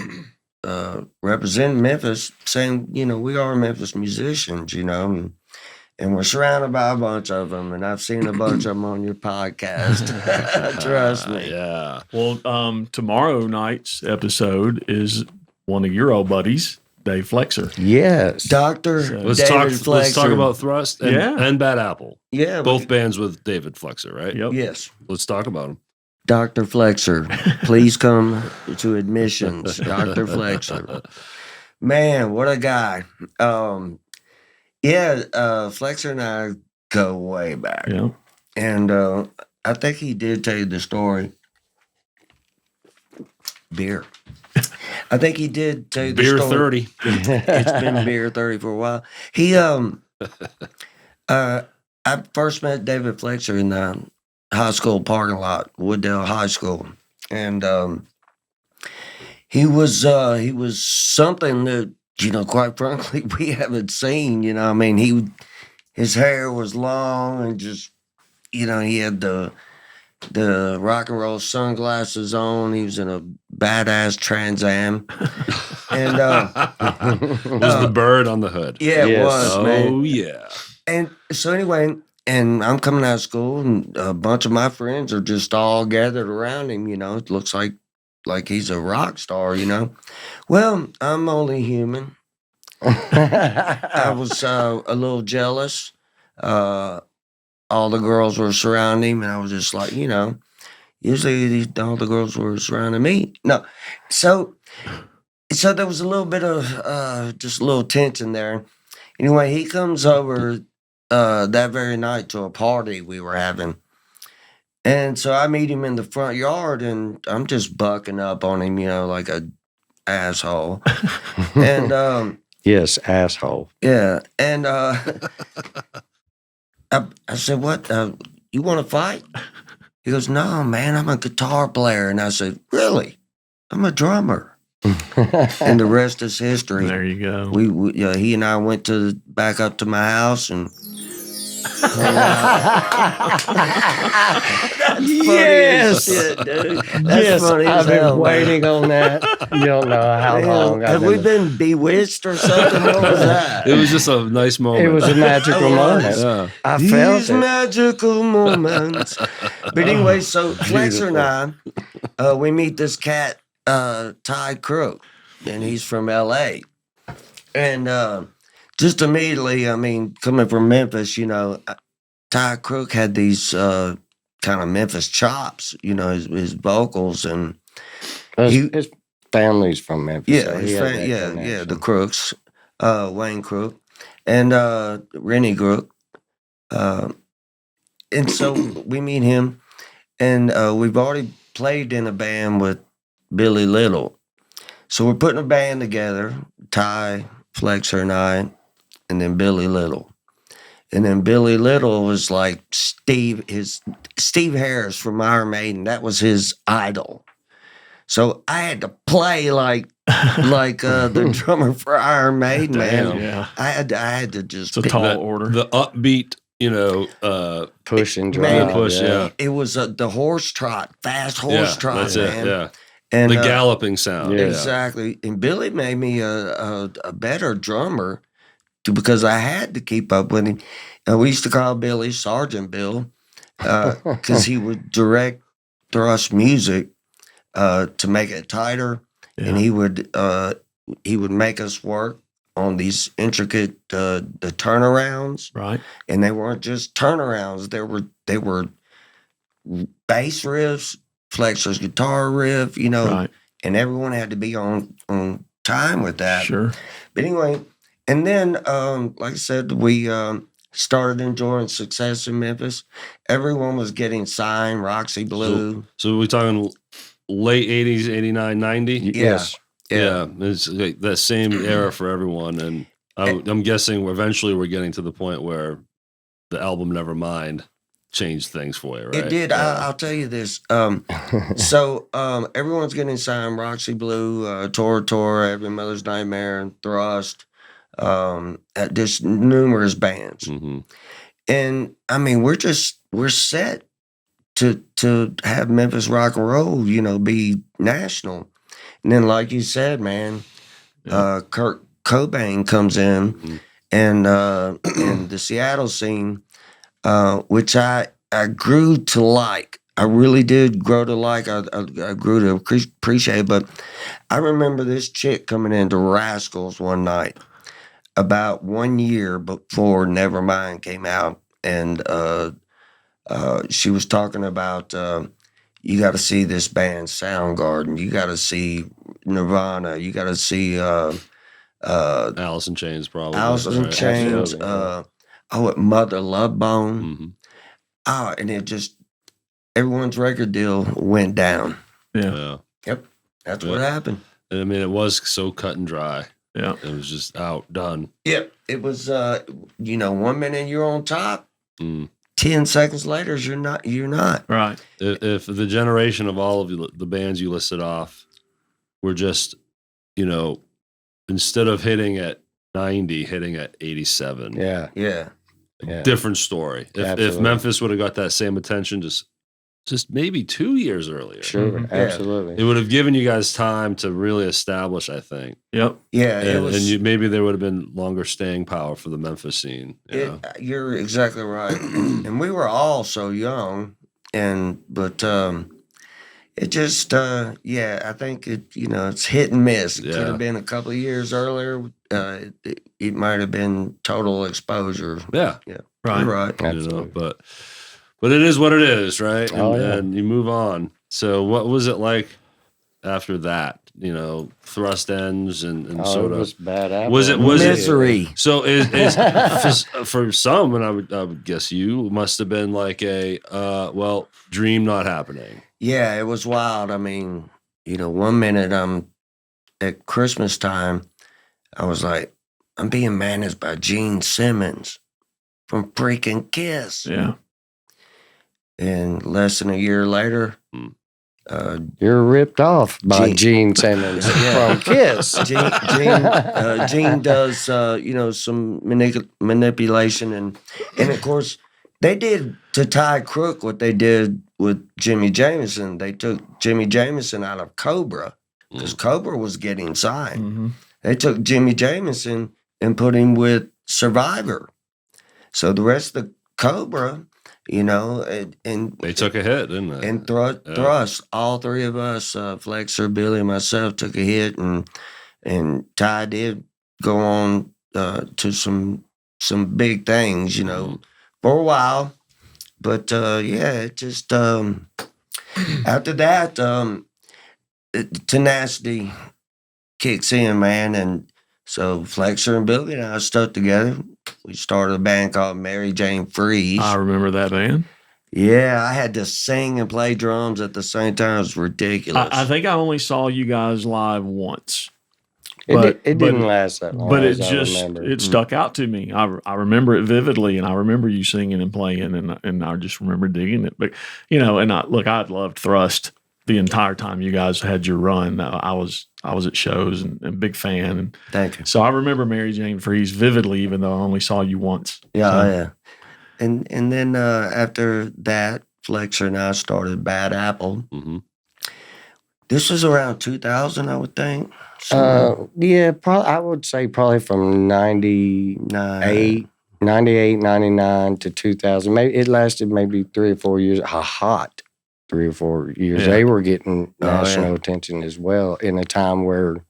representing Memphis, saying, we are Memphis musicians, and we're surrounded by a bunch of them, and I've seen a bunch of them on your podcast. Trust me.
Yeah.
Well, tomorrow night's episode is one of your old buddies, Dave Flexer.
Yes.
Dr.
Let's
David Flexer.
Let's talk about Thrust and Bad Apple.
Yeah.
Both bands with David Flexer, right?
Yep.
Yes.
Let's talk about him.
Dr. Flexer, please come to admissions. Dr. Flexer. Man, what a guy. Flexer and I go way back.
Yeah.
And I think he did tell you the story. Beer. I think he did tell you the
Beer
story.
30.
It's been beer 30 for a while. He I first met David Flexer in the high school parking lot, Wooddale High School. And he was something that, quite frankly, we haven't seen. His hair was long and just, he had the rock and roll sunglasses on. He was in a badass Trans Am. And
was the bird on the hood.
Yeah, it was, man.
Oh, yeah.
And so anyway, and I'm coming out of school, and a bunch of my friends are just all gathered around him. It looks like he's a rock star. Well, I'm only human. I was a little jealous. All the girls were surrounding him, and I was just like, usually all the girls were surrounding me. No, so there was a little bit of just a little tension there. Anyway, he comes over that very night to a party we were having. And so I meet him in the front yard, and I'm just bucking up on him, like a asshole. And
yes, asshole.
Yeah. And I said, what? You want to fight? He goes, no, man, I'm a guitar player. And I said, really? I'm a drummer. And the rest is history.
There you go.
He and I went back up to my house and That's
yes,
funny as shit, dude. That's
yes,
funny as
I've been
hell,
waiting on that. You don't know how long.
Have we been bewitched or something? What was that?
It was just a nice moment.
It was a magical moment.
Yeah.
I felt
These
it.
magical moments. But anyway, so Flexer and I, we meet this cat, Ty Crook, and he's from LA. And just immediately, I mean, coming from Memphis, Ty Crook had these kind of Memphis chops, his vocals, and
His family's from Memphis.
yeah,
so
his
he had
friend,
that
the
connection.
Crooks, Wayne Crook, and Rennie Crook, and so we meet him, and we've already played in a band with Billy Little, so we're putting a band together, Ty, Flexer, and I, and then Billy Little. And then Billy Little was like Steve Harris from Iron Maiden. That was his idol. So I had to play like the drummer for Iron Maiden, man.
Yeah.
I had to just
It's a tall order.
The upbeat
push and
Man,
drive.
push, yeah.
It was the horse trot, fast horse trot,
that's
man.
it, yeah.
And
The galloping sound.
Yeah.
exactly. And Billy made me a better drummer because I had to keep up with him. We used to call Billy Sergeant Bill because he would direct thrust music to make it tighter, and he would make us work on these intricate the turnarounds,
Right.
and they weren't just turnarounds. They were bass riffs, Flexor's guitar riff,
Right.
and everyone had to be on time with that.
Sure.
But anyway, and then like I said, we started enjoying success in Memphis. Everyone was getting signed, Roxy Blue.
So we're talking late 80s, 89, 90?
Yes.
Yeah. It's like that same era for everyone. And I'm guessing eventually we're getting to the point where the album Nevermind changed things for you, right?
It did.
Yeah.
I'll tell you this. So everyone's getting signed, Roxy Blue, Torah Torah, Every Mother's Nightmare, and Thrust, just numerous bands.
Mm-hmm.
And I mean, we're set to have Memphis rock and roll, be national. And then, like you said, man, Kurt Cobain comes in, and the Seattle scene, which I grew to like. I really did grow to like. I grew to appreciate. But I remember this chick coming into Rascals one night, about 1 year before Nevermind came out, and she was talking about you got to see this band Soundgarden, you got to see Nirvana, you got to see
Alice in Chains, probably.
Alice in
right?
Chains, Mother Love Bone.
Mm-hmm.
And it just everyone's record deal went down.
Yeah.
Yep, that's what happened.
And I mean, it was so cut and dry.
Yeah.
It was just out, done.
Yep, it was. 1 minute you're on top. 10 seconds later, you're not.
Right.
If the generation of all of the bands you listed off were just, instead of hitting at 90, hitting at 87.
Yeah.
Different story. If
Absolutely.
Memphis would have got that same attention just maybe 2 years earlier,
Sure. Absolutely.
it would have given you guys time to really establish, I think.
Yep.
Yeah, it was.
And maybe there would have been longer staying power for the Memphis scene.
You're exactly right. And we were all so young, but it just, I think it's hit and miss. It could have been a couple of years earlier. It might have been total exposure.
Yeah.
Right.
You're right.
Absolutely.
But it is what it is, right?
Oh,
and you move on. So what was it like after that? Thrust ends and sort
it
of
was bad.
was it
Misery.
So is for some, and I would guess you must have been like a dream not happening.
Yeah, it was wild. I mean, 1 minute I'm at Christmas time, I was like, I'm being managed by Gene Simmons from freaking Kiss.
Yeah.
And less than a year later,
You're ripped off by Gene Simmons from Kiss.
Gene does, some manipulation. And of course, they did to Ty Crook what they did with Jimmy Jameson. They took Jimmy Jameson out of Cobra because Cobra was getting signed.
Mm-hmm.
They took Jimmy Jameson and put him with Survivor. So the rest of the Cobra, and
They took a hit, didn't they?
and Thrust, all three of us, Flexor, Billy, and myself, took a hit, and Ty did go on to some big things, for a while. But it just after that, tenacity kicks in, man, and so Flexor and Billy and I stuck together. We started a band called Mary Jane Freeze.
I remember that band.
Yeah, I had to sing and play drums at the same time. It was ridiculous.
I think I only saw you guys live once.
It didn't last that long.
But
it
stuck out to me. I remember it vividly, and I remember you singing and playing, and I just remember digging it. But I'd loved Thrust the entire time you guys had your run. I was at shows and a big fan. And
Thank you.
so I remember Mary Jane Freeze vividly, even though I only saw you once.
Yeah,
So,
yeah. And then after that, Flexer and I started Bad Apple.
Mm-hmm.
This was around 2000, I would think.
Yeah, probably. I would say probably from 98, 99 to 2000. Maybe it lasted maybe 3 or 4 years. Hot 3 or 4 years.
Yeah.
They were getting national attention as well in a time where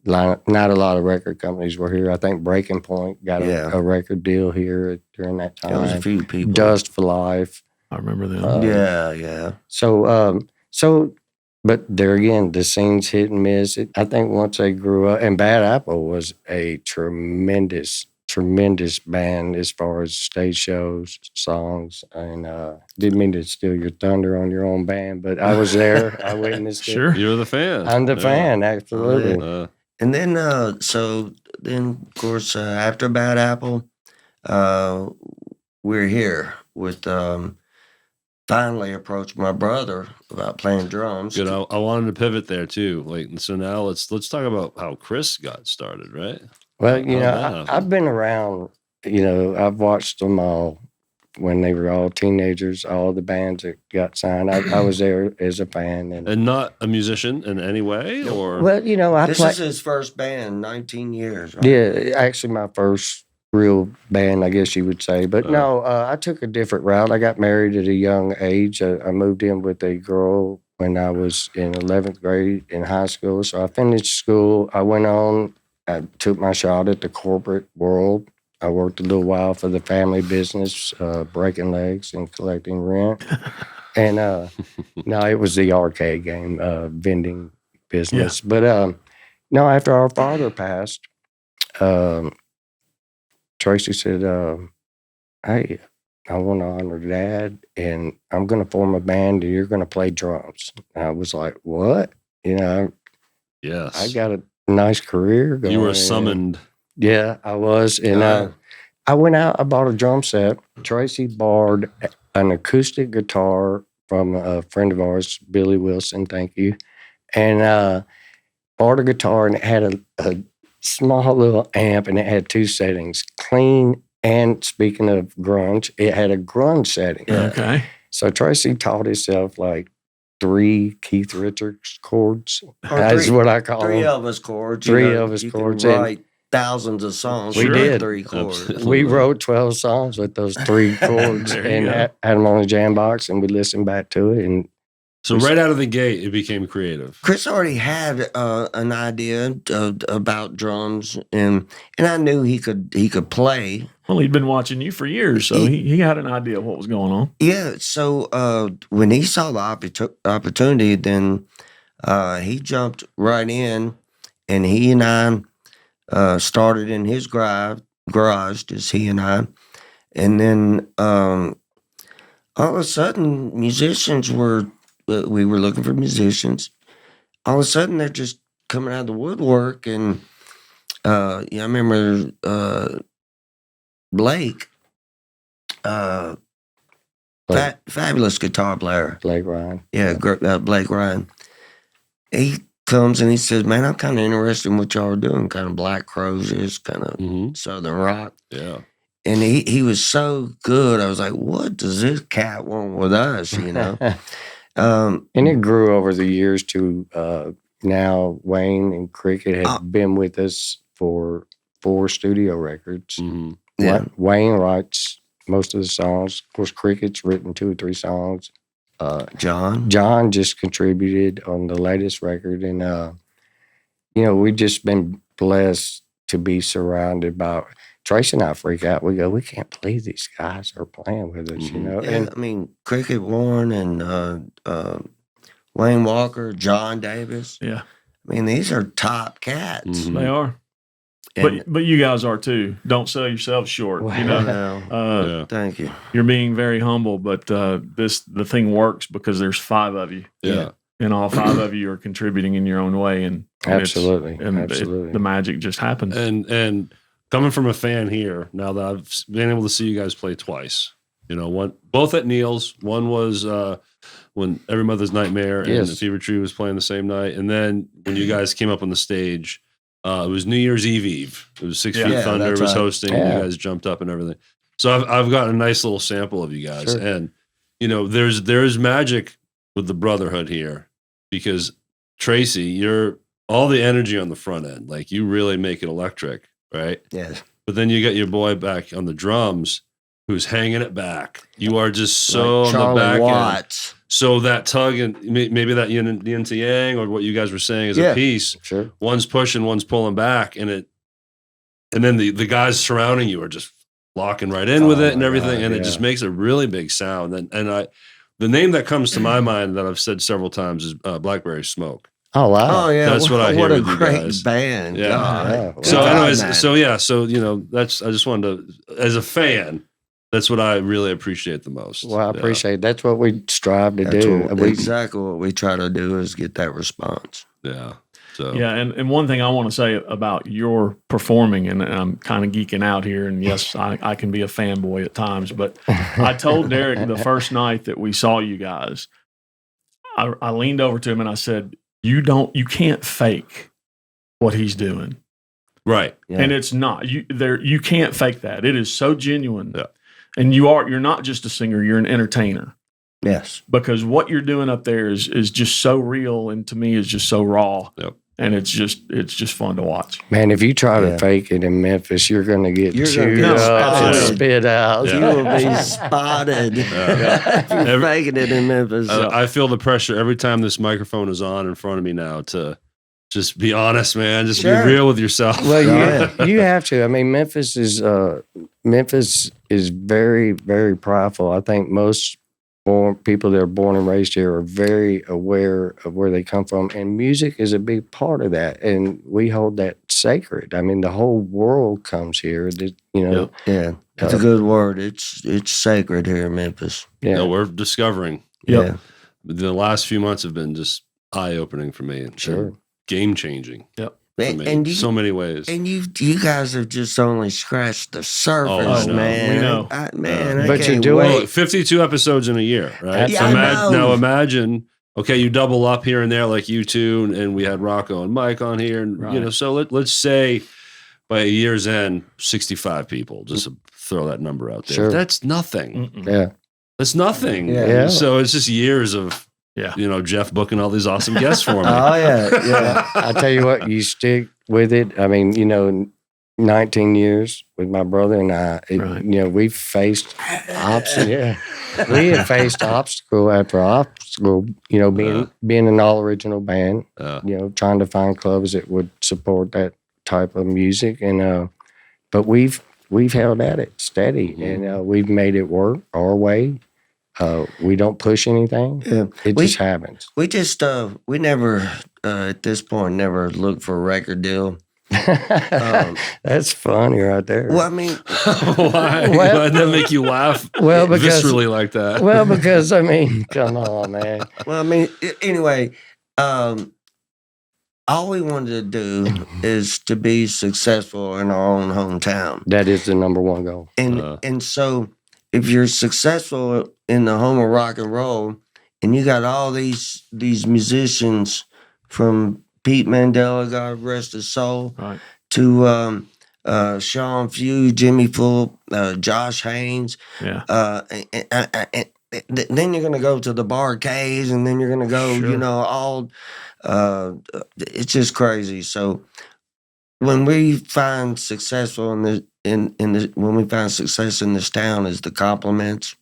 not a lot of record companies were here. I think Breaking Point got a record deal here during that time.
There was a few people.
Dust for Life.
I remember them.
Yeah.
So, but there again, the scene's hit and miss. I think once they grew up, and Bad Apple was a tremendous band as far as stage shows, songs, and didn't mean to steal your thunder on your own band, but I was there. I witnessed it.
Sure.
You were the fan.
I'm the fan, absolutely.
And then, of course, after Bad Apple, we're here with finally approached my brother about playing drums.
Good. I wanted to pivot there too. Like, so now let's talk about how Chris got started, right?
Well, I've been around. I've watched them all when they were all teenagers. All the bands that got signed, I was there as a fan,
and not a musician in any way, or
this is his first band, 19 years. Right?
Yeah, actually, my first real band, I guess you would say. But no, I took a different route. I got married at a young age. I moved in with a girl when I was in 11th grade in high school. So I finished school. I went on. I took my shot at the corporate world. I worked a little while for the family business, breaking legs and collecting rent. And no, it was the arcade game, vending business. Yeah. But no, after our father passed, Tracy said, hey, I want to honor Dad, and I'm going to form a band, and you're going to play drums. And I was like, what?
Yes.
I got a nice career going.
You were summoned.
Yeah, I was. And I went out, I bought a drum set. Tracy borrowed an acoustic guitar from a friend of ours, Billy Wilson, thank you. And borrowed a guitar, and it had a small little amp, and it had 2 settings, clean, and speaking of grunge, it had a grunge setting.
Okay.
So Tracy taught himself like 3 Keith Richards chords. That's what I call
3
them.
Elvis chords.
3 Elvis chords.
You can write thousands of songs.
We did.
3 chords.
We wrote 12 songs with those 3 chords and had them on a jam box, and we listened back to it. And
so right out of the gate, it became creative.
Chris already had an idea about drums, and I knew he could play.
Well, he'd been watching you for years, so he had an idea of what was going on.
Yeah. So when he saw the opportunity, then he jumped right in, and he and I started in his garage, just he and I, and then all of a sudden, we were looking for musicians. All of a sudden, they're just coming out of the woodwork, and I remember Blake, fabulous guitar player.
Blake Ryan.
Yeah, Blake Ryan. He comes and he says, man, I'm kind of interested in what y'all are doing, kind of Black Crowes is, kind of Southern rock.
Yeah.
And he was so good. I was like, what does this cat want with us,
And it grew over the years to now Wayne and Cricket have been with us for 4 studio records.
Mm-hmm.
Yeah.
Wayne writes most of the songs. Of course, Cricket's written 2 or 3 songs. John just contributed on the latest record. And, we've just been blessed to be surrounded by... Tracy and I freak out. We go, we can't believe these guys are playing with us,
Yeah,
And
I mean, Cricket Warren and Wayne Walker, John Davis.
Yeah.
I mean, these are top cats.
Mm-hmm.
They are. But you guys are too. Don't sell yourselves short.
Well, thank you.
You're being very humble, but the thing works because there's 5 of you.
Yeah.
And all 5 of you are contributing in your own way, and
absolutely,
the magic just happens.
And coming from a fan here, now that I've been able to see you guys play twice, both at Neil's. One was when Every Mother's Nightmare and the Fever Tree was playing the same night, and then when you guys came up on the stage, it was New Year's Eve. It was 6 Feet Thunder was hosting. And you guys jumped up and everything. So I've got a nice little sample of you guys,
Sure.
and there's magic with the brotherhood here because Tracy, you're all the energy on the front end, like you really make it electric, right?
Yes.
But then you got your boy back on the drums, who's hanging it back. You are just so
Like
on the back
Charlie
end.
Watts.
So that tug and maybe that yin to yang, or what you guys were saying is a piece.
Sure.
One's pushing, one's pulling back, and then the guys surrounding you are just locking right in with it and everything, and it just makes a really big sound. And the name that comes to my mind that I've said several times is Blackberry Smoke.
Oh wow!
Oh yeah,
That's what I hear
What a
with you
great
guys.
band!
Yeah.
God.
Yeah.
So,
God,
anyways,
man.
that's I just wanted to, as a fan, that's what I really appreciate the most.
Well, I appreciate that's what we strive to
That's
do.
exactly what we try to do is get that response.
Yeah. So
Yeah, and one thing I want to say about your performing, and I'm kind of geeking out here, and yes, I can be a fanboy at times, but I told Derek the first night that we saw you guys, I leaned over to him and I said, you can't fake what he's doing.
right.
Yeah.
And it's not. You can't fake that. It is so genuine.
Yeah.
And you're not just a singer, you're an entertainer.
Yes.
Because what you're doing up there is just so real, and to me is just so raw.
Yep.
And it's just fun to watch.
Man, if you try
Yeah.
to fake it in Memphis, you're going to get
You're gonna
chewed
get
up and
spotted.
spit out.
Yeah.
You will be spotted if you're faking it in Memphis.
I feel the pressure every time this microphone is on in front of me now to just be honest, man. Just
Sure.
be real with yourself.
Well,
Yeah.
you have to. I mean, Memphis is very, very prideful. I think most people that are born and raised here are very aware of where they come from, and music is a big part of that. And we hold that sacred. I mean, the whole world comes here.
Yeah, it's a good word. It's sacred here in Memphis.
Yeah.
We're discovering.
Yep.
Yeah.
The last few months have been just eye-opening for me.
Sure.
Game-changing for
And,
me
and
in so many ways.
And you guys have just only scratched the surface,
I know.
man.
We know.
I
But you're
can't
doing-
Well,
wait.
52 episodes in a year, right?
Yeah, I know.
Now imagine, okay, you double up here and there like you two, and we had Rocco and Mike on here, and
Right.
so let's say by a year's end, 65 people. Just to throw that number out there.
Sure.
That's nothing.
Mm-mm.
Yeah.
That's nothing.
Yeah.
So it's just years of
Yeah.
Jeff booking all these awesome guests for me.
Oh yeah, yeah.
I tell you what, you stick with it. I mean, 19 years with my brother and I,
Right.
we've faced obstacles. Yeah. We have faced obstacle after obstacle, being an all original band, trying to find clubs that would support that type of music. And, but we've held at it steady, and we've made it work our way. We don't push anything.
Yeah.
It just happens.
We just we never at this point never looked for a record deal.
That's funny right there.
Well, I mean,
Why?
Well-
Why'd that make you laugh?
Well, because
viscerally like that.
Well, because come on, man.
anyway, all we wanted to do is to be successful in our own hometown,
That is the number one goal.
and so if you're successful in the home of rock and roll, and you got all these musicians from Pete Mandela, God rest his soul,
Right.
to Sean Few, Jimmy Fulp, Josh Haynes.
Yeah.
And then you're going to go to the Barcades, and then you're going to go,
Sure.
all. It's just crazy. So when we find successful when we find success in this town, is the compliments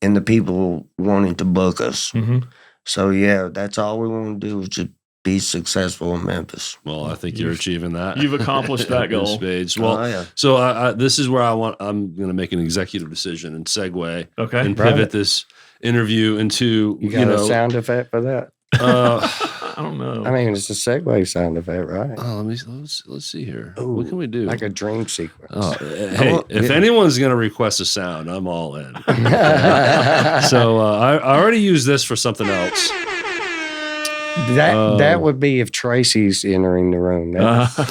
and the people wanting to book us.
Mm-hmm.
So yeah, that's all we want to do is just be successful in Memphis.
Well, I think you're achieving that.
You've accomplished that
In
goal.
spades. Well,
Yeah.
so this is where I'm going to make an executive decision and segue
Okay.
and pivot
Right.
this interview into
You got a sound effect for that?
I don't know.
I mean, it's a segue sound effect, right?
let's see here.
Ooh,
What can we do?
Like a dream sequence.
Oh, hey, if anyone's going to request a sound, I'm all in. So I already used this for something else.
That would be if Tracy's entering the room. That's what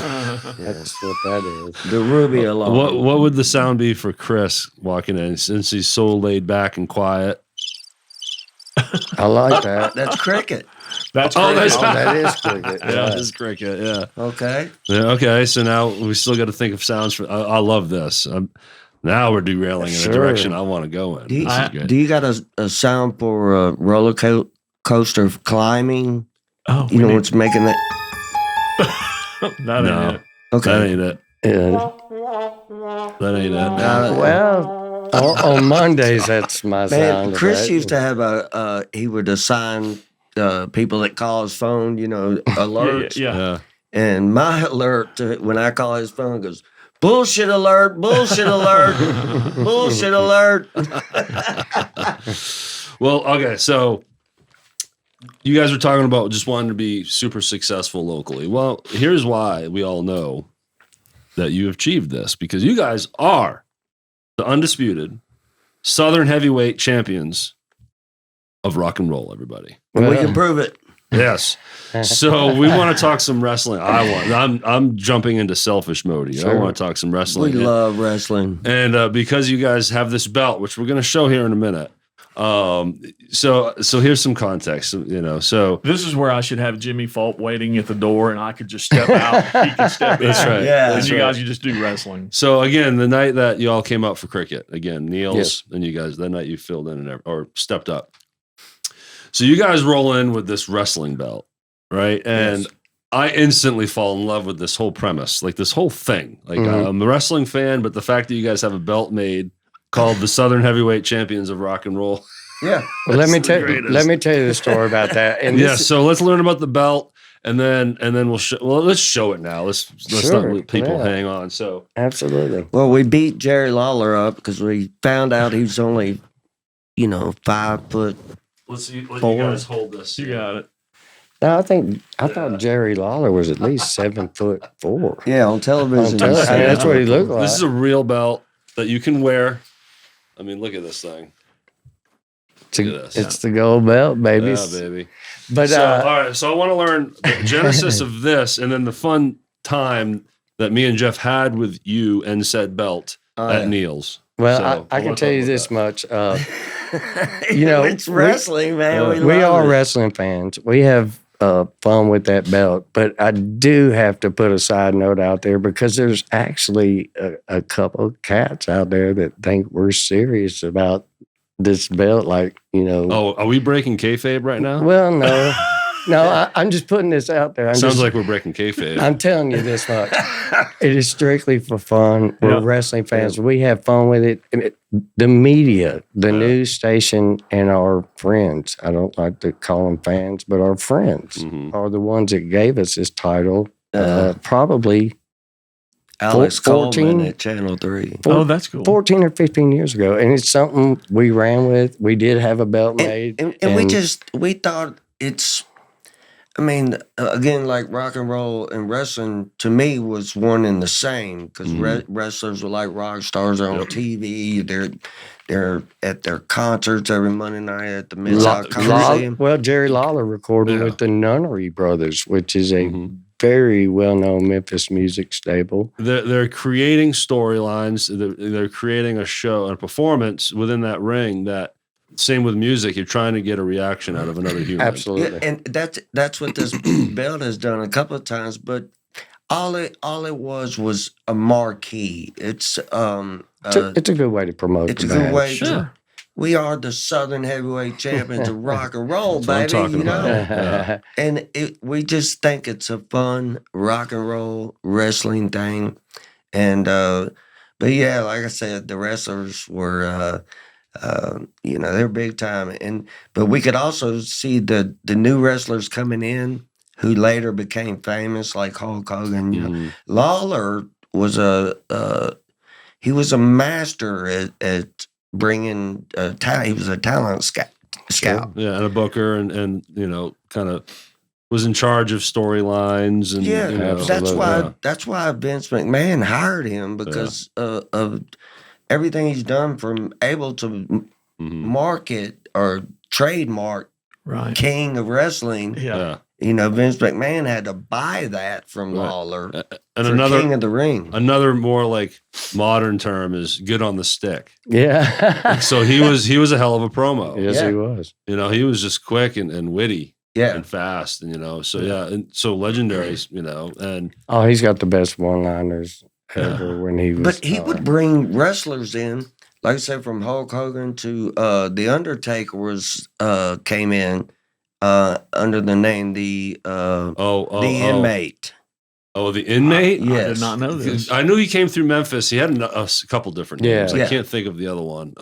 that is.
The Ruby alarm.
What would the sound be for Chris walking in, since he's so laid back and quiet?
I like that.
That's cricket.
That's
Oh,
great.
that's-
That is cricket.
Yeah,
Yeah.
it's cricket. Yeah.
Okay.
Yeah, okay, so now we still got to think of sounds for. I love this. Now we're derailing in a direction I want to go in.
Do you got a sound for a roller coaster climbing?
Oh,
you know what's making that?
That ain't it.
Okay,
that ain't it.
Yeah.
That ain't it.
Well, on Mondays, that's my sound.
Chris used to have he would assign people that call his phone, alerts.
Yeah.
And my alert when I call his phone goes, bullshit alert, bullshit alert, bullshit alert.
Well, okay, so you guys were talking about just wanting to be super successful locally. Well, here's why we all know that you have achieved this, because you guys are the undisputed Southern heavyweight champions of rock and roll, everybody.
And we can prove it.
Yes. So we want to talk some wrestling. I'm jumping into selfish mode here. I want to talk some wrestling.
We love wrestling.
And because you guys have this belt, which we're going to show here in a minute. So here's some context, so
this is where I should have Jimmy Fulp waiting at the door and I could just step out. He can step in.
That's right.
Yeah.
And you guys, you just do wrestling.
So again, the night that you all came out for cricket, again, Niels and you guys, that night you filled in or stepped up. So you guys roll in with this wrestling belt, right? And I instantly fall in love with this whole premise, like this whole thing. Like I'm a wrestling fan, but the fact that you guys have a belt made called the Southern Heavyweight Champions of Rock and Roll.
Yeah.
Well, let me tell you the story about that. And
so let's learn about the belt, and then let's show it now. Let's not let people hang on. So
absolutely.
Well, we beat Jerry Lawler up because we found out he was only, 5 foot.
Let you
4.
guys hold this.
You got it.
No, I thought Jerry Lawler was at least 7'4".
Yeah, on television.
That's what he looked like.
This is a real belt that you can wear. I mean, look at this thing.
It's the gold belt, baby.
Yeah, baby.
But
all right, so I want to learn the genesis of this, and then the fun time that me and Jeff had with you and said belt at Neil's.
Well,
So,
I can tell you this much.
It's wrestling, man.
We are wrestling fans. We have fun with that belt, but I do have to put a side note out there because there's actually a couple of cats out there that think we're serious about this belt. Like,
Oh, are we breaking kayfabe right now?
Well, no. No, I'm just putting this out there.
Sounds like we're breaking kayfabe.
I'm telling you this much. It is strictly for fun. We're wrestling fans. We have fun with it. The media, the news station, and our friends, I don't like to call them fans, but our friends are the ones that gave us this title. Probably
Alex
14
Coleman at Channel 3.
That's cool.
14 or 15 years ago. And it's something we ran with. We did have a belt made.
And we thought it's... again, like rock and roll and wrestling to me was one and the same because wrestlers were like rock stars on TV. They're at their concerts every Monday night at the Mid-South Coliseum.
Well, Jerry Lawler recorded with the Nunnery Brothers, which is a very well-known Memphis music stable.
They're creating storylines. They're creating a show, a performance within that ring that. Same with music. You're trying to get a reaction out of another human.
Absolutely.
Yeah, and that's what this belt has done a couple of times. But all it was a marquee. It's a
good way to promote.
It's a good way to. We are the Southern Heavyweight Champions of rock and roll, baby.
Yeah.
And we just think it's a fun rock and roll wrestling thing. And but yeah, like I said, the wrestlers were. They're big time, but we could also see the new wrestlers coming in who later became famous, like Hulk Hogan. Lawler was he was a master at bringing talent. He was a talent scout.
Sure. Yeah, and a booker, and kind of was in charge of storylines. And
that's why Vince McMahon hired him because of. Everything he's done from able to market or trademark King of Wrestling.
Yeah.
Vince McMahon had to buy that from Lawler
and
for King of the Ring.
Another more like modern term is good on the stick.
Yeah.
So he was a hell of a promo.
Yes, he was.
He was just quick and witty.
Yeah.
And fast, and so legendary, and
he's got the best one-liners ever when he was.
But he would bring wrestlers in, like I said, from Hulk Hogan to the Undertaker came in under the name the Inmate.
Oh, the Inmate?
Yes.
I did not know this.
I knew he came through Memphis. He had a couple different names.
Yeah.
I can't think of the other one.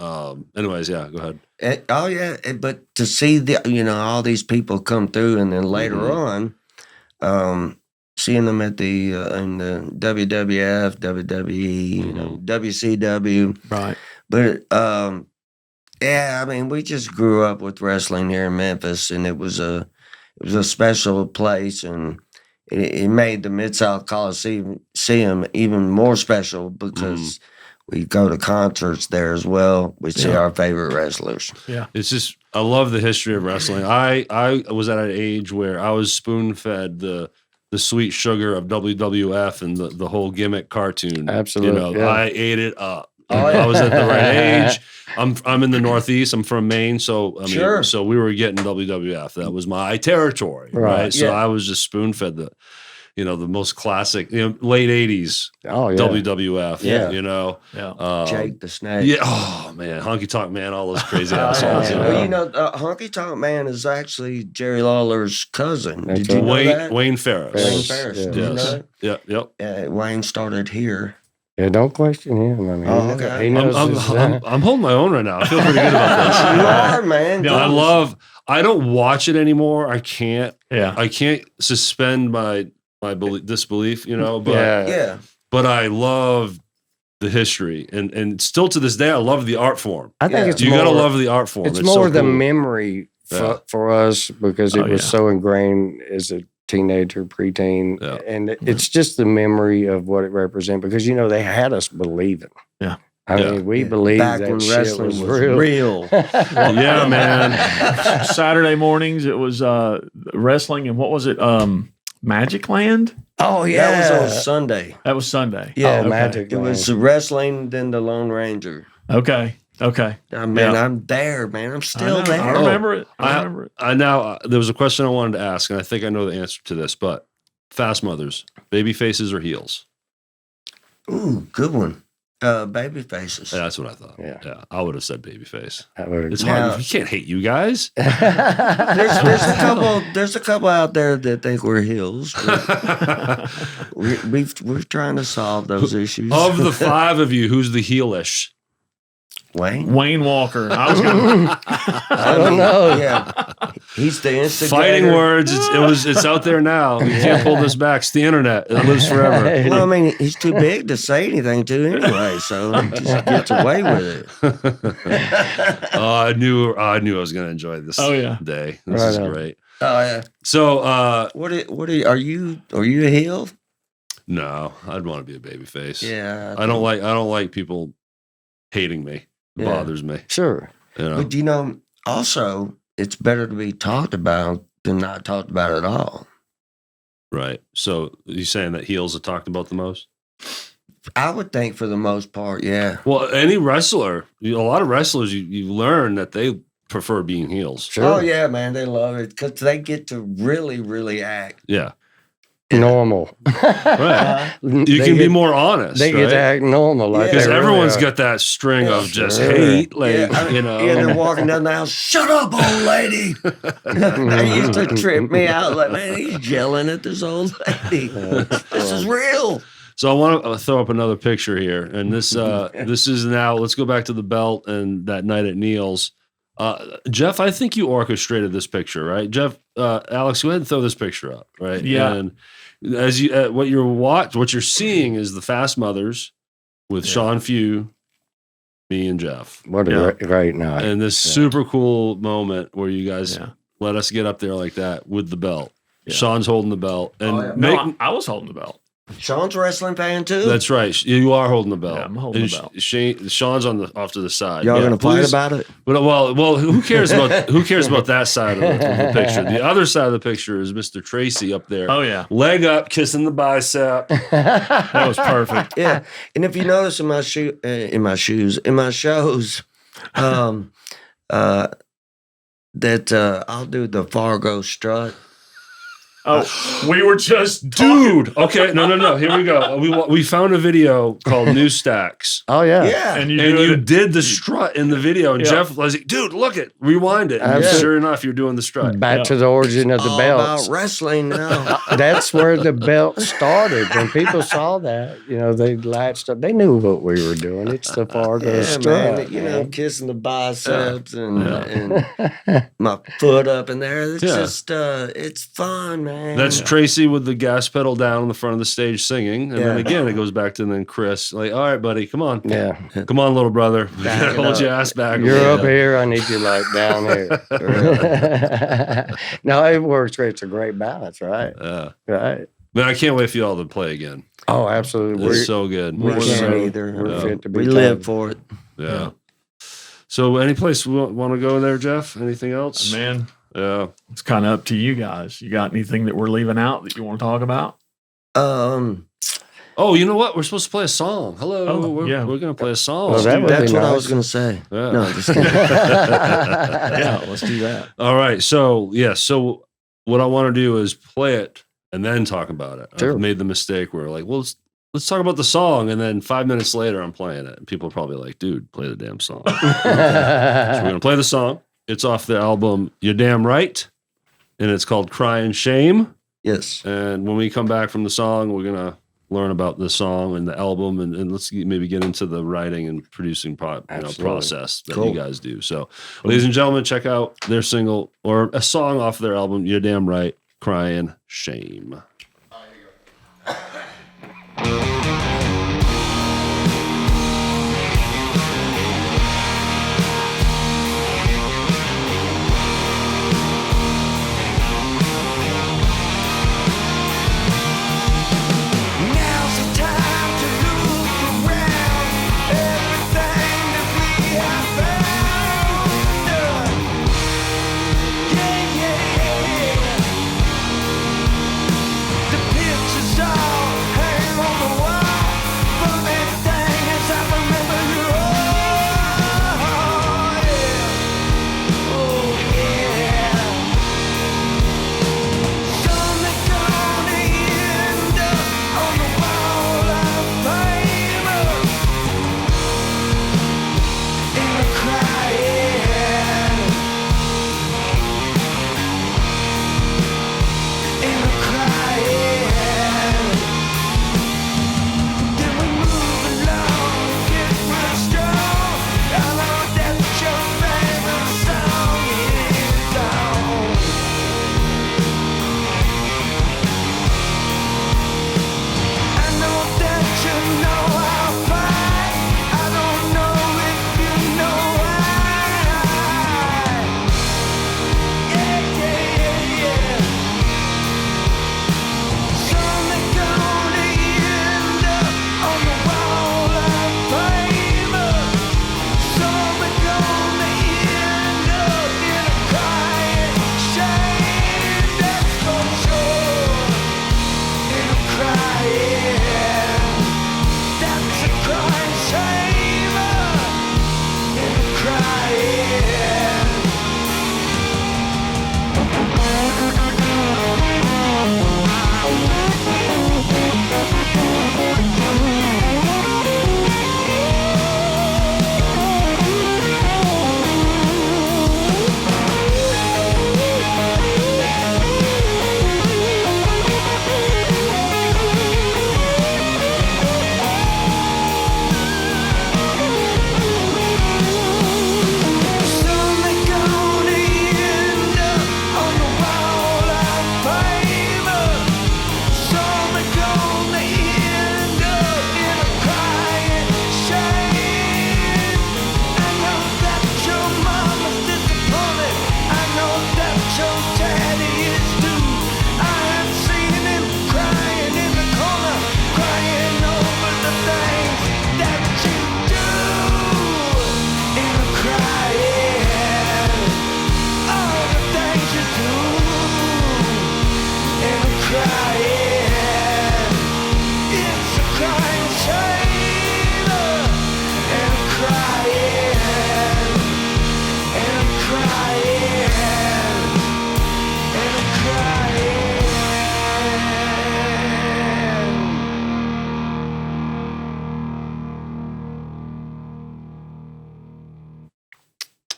Anyways, yeah, go ahead.
But to see all these people come through, and then later on, seeing them at the in the WWF, WWE, WCW,
Right.
But I mean, we just grew up with wrestling here in Memphis, and it was a special place, and it made the Mid-South Coliseum even more special because we go to concerts there as well. We see our favorite wrestlers.
Yeah.
It's just, I love the history of wrestling. I was at an age where I was spoon-fed the sweet sugar of WWF and the whole gimmick cartoon.
Absolutely.
I ate it up. I was at the right age. I'm in the Northeast. I'm from Maine, so so we were getting WWF. That was my territory, right? So I was just spoon fed the most classic, late '80s WWF.
Jake the Snake.
Yeah. Oh man, Honky Tonk Man, all those crazy assholes.
Well, Honky Tonk Man is actually Jerry Lawler's cousin. Did you know that?
Wayne Ferris.
Wayne Ferris. Did you know that?
Yep.
Wayne started here.
Yeah, don't question him. I mean, he knows
I'm holding my own right now. I feel pretty good about this.
You are, man.
Yeah, I don't watch it anymore. I can't.
Yeah.
I can't suspend my disbelief, but but I love the history, and still to this day, I love the art form.
I think it's
you got to love the art form.
It's more the memory for us because it was so ingrained as a teenager, preteen, and it's just the memory of what it represents because they had us believing.
Yeah.
I mean, we believed
back
that
when
shit
wrestling
was
was
real.
real.
Yeah, man.
Saturday mornings, it was wrestling, and what was it? Magic Land?
Oh, yeah.
That was on Sunday.
That was Sunday.
Yeah,
okay.
Magic
It was wrestling, then the Lone Ranger.
Okay.
I'm there, man. I'm still there.
I remember it.
There was a question I wanted to ask, and I think I know the answer to this, but Fast Mothers, baby faces or heels?
Ooh, good one. Baby faces.
Yeah, that's what I thought. Yeah. I would have said baby face. It's
Now-
hard. You can't hate you guys.
There's a couple out there that think we're heels. We're trying to solve those issues.
Of the five of you, who's the heelish?
Wayne
Walker. I
don't know.
Yeah, he's the instigator.
Fighting words. It's out there now. You can't pull this back. It's the internet. It lives forever.
Well, I mean, he's too big to say anything to anyway, so he just gets away with it.
I knew I was going to enjoy this. Day. This is great.
Oh yeah.
So,
what are you a heel?
No, I'd want to be a baby face.
Yeah,
I don't like people hating me. It bothers me.
Sure.
But also, it's better to be talked about than not talked about at all.
Right. So you saying that heels are talked about the most?
I would think for the most part, yeah.
Well, any wrestler, a lot of wrestlers, you learn that they prefer being heels.
Sure.
Oh yeah, man, they love it because they get to really, really act.
Yeah.
Normal.
Right. You can be more honest.
They get to act normal.
Because everyone's got that string of just hate.
They're walking down the house. Shut up, old lady. They used to trip me out. Like, man, he's yelling at this old lady. This is real.
So I want to throw up another picture here. And this is now, let's go back to the belt and that night at Neil's. Jeff, I think you orchestrated this picture, right? Jeff, Alex, go ahead and throw this picture up, right?
Yeah.
And as you what you're seeing is the Fast Mothers with Sean Few, me and Jeff.
What a great night!
And this super cool moment where you guys let us get up there like that with the belt. Yeah. Sean's holding the belt, and
I was holding the belt.
Sean's a wrestling fan too.
That's right. You are holding the belt.
Yeah, I'm holding the belt.
Sean's off to the side.
Y'all gonna fight about it?
Well, who cares about that side of the picture? The other side of the picture is Mr. Tracy up there.
Oh yeah,
leg up, kissing the bicep.
That was perfect.
Yeah, and if you notice in my shows, that I'll do the Fargo strut.
We were just
dude. Okay, no. Here we go. We found a video called New Stacks.
Oh yeah.
And
you did the strut in the video, and Jeff was like, "Dude, look it, rewind it." And sure enough, you're doing the strut.
Back to the origin of the
All
belts.
about wrestling now.
That's where the belt started. When people saw that, they latched up. They knew what we were doing. It's the Fargo strut.
Man, kissing the biceps and my foot up in there. It's just, it's fun, man.
That's Tracy with the gas pedal down in the front of the stage singing. And then again, it goes back to then Chris, like, all right, buddy, come on.
Yeah.
Come on, little brother. You gotta hold your ass back.
You're up here. I need you like down here. No, it works great. It's a great balance, right? Right.
Man, I can't wait for you all to play again.
Oh, absolutely.
It's so good.
We can't either.
We're fit to be
we live for it.
Yeah. So any place we want to go there, Jeff? Anything else?
Man,
yeah.
It's kind of up to you guys. You got anything that we're leaving out that you want to talk about?
Oh, you know what? We're supposed to play a song. Hello.
Oh,
we're going to play a song.
Well,
That's what
nice.
I was going to say.
Yeah.
No, just kidding.
Yeah, let's do that.
All right. So, so what I want to do is play it and then talk about it.
Sure.
I've made the mistake where like, well, let's talk about the song. And then 5 minutes later, I'm playing it. And people are probably like, dude, play the damn song. So we're going to play the song. It's off the album You're Damn Right. And it's called Crying Shame.
Yes.
And when we come back from the song, we're going to learn about the song and the album. And let's maybe get into the writing and producing process that you guys do. So, ladies and gentlemen, check out their single or a song off their album, You're Damn Right, Crying Shame.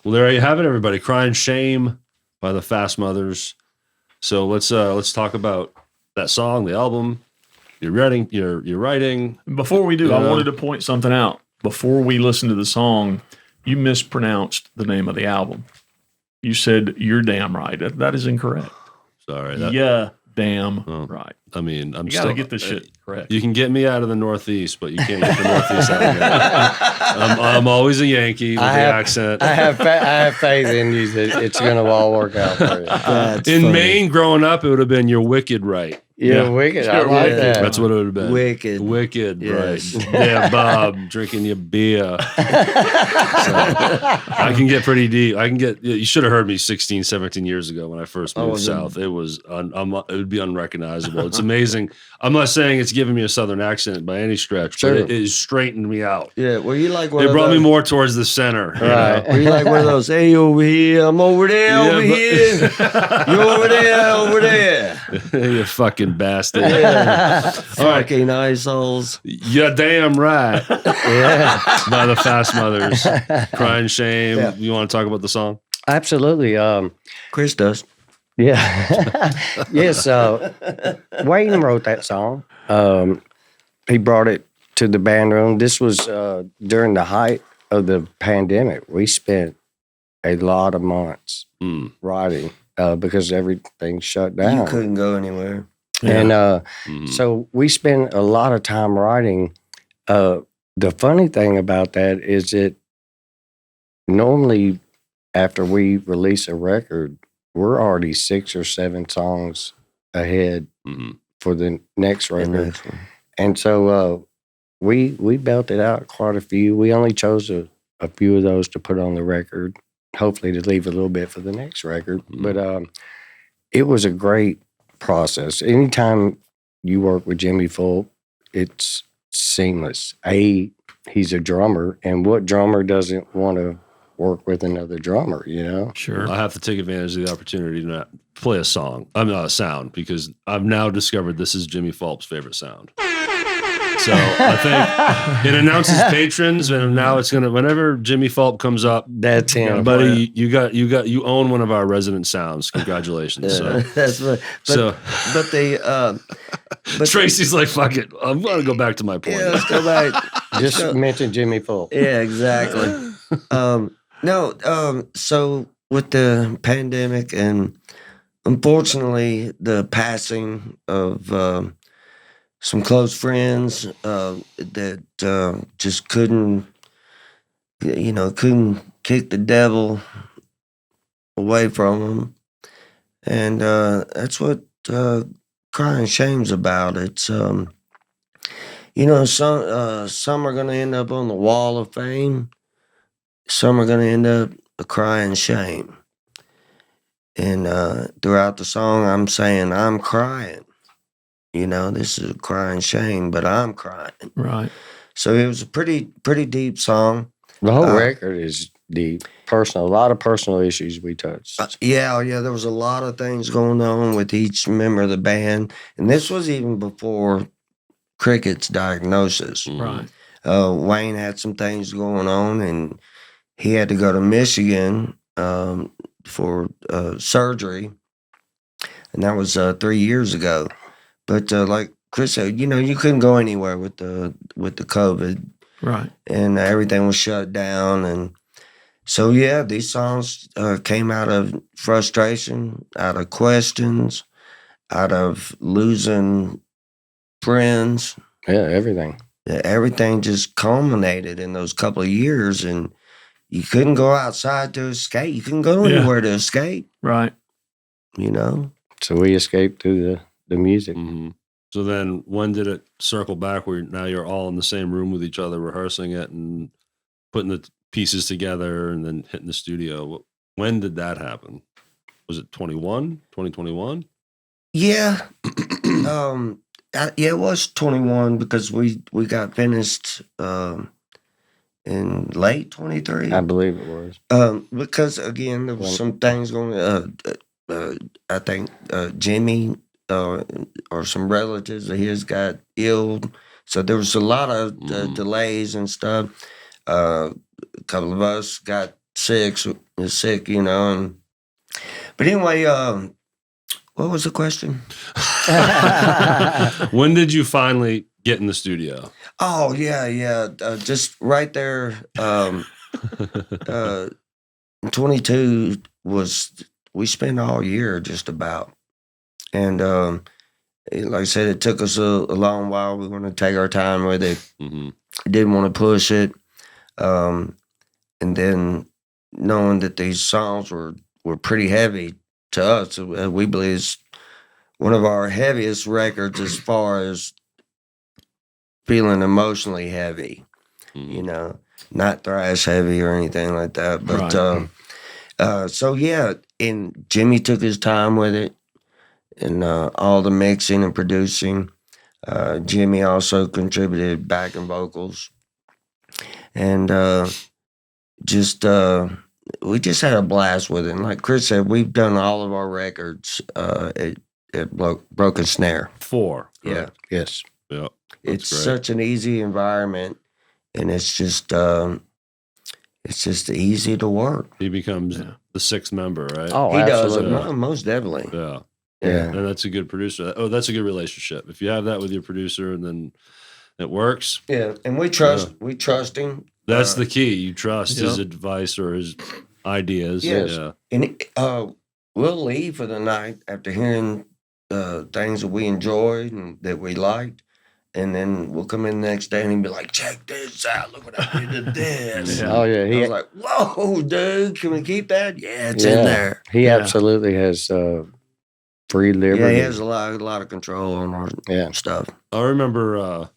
Well, there you have it, everybody. Crying Shame by the Fast Mothers. So let's talk about that song, the album. You're writing.
Before we do, I wanted to point something out. Before we listen to the song, you mispronounced the name of the album. You said "You're damn right." That is incorrect.
Sorry.
Damn right.
I mean,
You got to get this shit correct.
You can get me out of the Northeast, but you can't get the Northeast out of me. I'm always a Yankee with the accent.
I have faith in you that it's going to all work out for you.
In Maine, growing up, it would have been "You're wicked right."
Yeah, wicked. I like that.
That's what it would have been.
Wicked,
yes. Right? Yeah, Bob, drinking your beer. So, I can get pretty deep. You should have heard me 16, 17 years ago when I first moved south. It was, it would be unrecognizable. It's amazing. I'm not saying it's giving me a southern accent by any stretch, but it has straightened me out.
Yeah, were you like
it brought me more towards the center.
Right.
Were you like one of those? Hey, over here, I'm over there, over here. You over there, over there.
You fucking bastard.
Yeah. Fucking assholes.
You're damn right.
Yeah.
By the Fast Mothers. Crying Shame. Yeah. You want to talk about the song?
Absolutely.
Chris does.
Yeah. Yes. Wayne wrote that song. He brought it to the band room. This was during the height of the pandemic. We spent a lot of months writing because everything shut down.
You couldn't go anywhere.
Yeah. And so we spent a lot of time writing. The funny thing about that is that normally after we release a record, we're already 6 or 7 songs ahead for the next record. And so we belted out quite a few. We only chose a few of those to put on the record, hopefully to leave a little bit for the next record. But it was a great process. Anytime you work with Jimmy Fulp, it's seamless. He's a drummer, and what drummer doesn't want to work with another drummer, you know?
Sure. I have to take advantage of the opportunity to not play a song. I'm not a sound, because I've now discovered this is Jimmy Fulp's favorite sound. So I think it announces patrons, and now it's gonna. Whenever Jimmy Fulp comes up,
that's him,
buddy. You own one of our resident sounds. Congratulations. So
that's right. But
Tracy's like, fuck it. I'm gonna go back to my point.
Yeah, let's go back.
Just mention Jimmy Fulp.
Yeah, exactly. So with the pandemic and unfortunately the passing of some close friends that just couldn't kick the devil away from them. And that's what Crying Shame's about. It's, some are going to end up on the wall of fame. Some are going to end up a crying shame. And throughout the song, I'm saying, I'm crying. This is a crying shame, but I'm crying.
Right.
So it was a pretty deep song.
The whole record is deep, personal. A lot of personal issues we touched.
Yeah. There was a lot of things going on with each member of the band, and this was even before Cricket's diagnosis.
Right.
Wayne had some things going on, and he had to go to Michigan for surgery, and that was 3 years ago. But like Chris said, you couldn't go anywhere with the COVID,
right?
And everything was shut down, and so these songs came out of frustration, out of questions, out of losing friends.
Yeah, everything.
Everything just culminated in those couple of years, and you couldn't go outside to escape. You couldn't go anywhere to escape.
Right.
So we escaped through the music.
Mm-hmm. So then when did it circle back where now you're all in the same room with each other, rehearsing it and putting the pieces together and then hitting the studio? When did that happen? Was it 2021?
Yeah. It was 21 because we got finished in late 23.
I believe it was.
Because again, there was some things going. I think Jimmy or some relatives of his got ill, so there was a lot of delays and stuff. A couple of us got sick, is sick, you know. But anyway, what was the question?
When did you finally get in the studio?
Oh yeah. Just right there. 22 we spent all year just about, and like I said, it took us a long while. We want to take our time with it.
Mm-hmm.
Didn't want to push it, and then knowing that these songs were pretty heavy to us, we believe it's one of our heaviest records as far as feeling emotionally heavy.
Mm-hmm.
You know, not thrash heavy or anything like that. But so yeah, and Jimmy took his time with it, and all the mixing and producing. Jimmy also contributed backing vocals, and we just had a blast with it. And like Chris said, we've done all of our records at Broken Snare.
4.
Yeah.
Correct?
Yes.
Yeah.
It's
great.
such an easy environment, and it's just easy to work.
He becomes the 6th member, right?
Oh,
He
absolutely.
does, most definitely.
Yeah.
Yeah.
And that's a good producer. Oh, that's a good relationship. If you have that with your producer and then it works.
Yeah, and we trust him.
That's the key. You trust his advice or his ideas.
Yes.
Yeah.
And we'll leave for the night after hearing things that we enjoyed and that we liked. And then we'll come in the next day and he'll be like, check this out. Look what I did to this.
Oh, yeah.
I was like, whoa, dude, can we keep that? Yeah, it's in there.
He absolutely has free liberty.
Yeah, he has a lot of control on our stuff.
I remember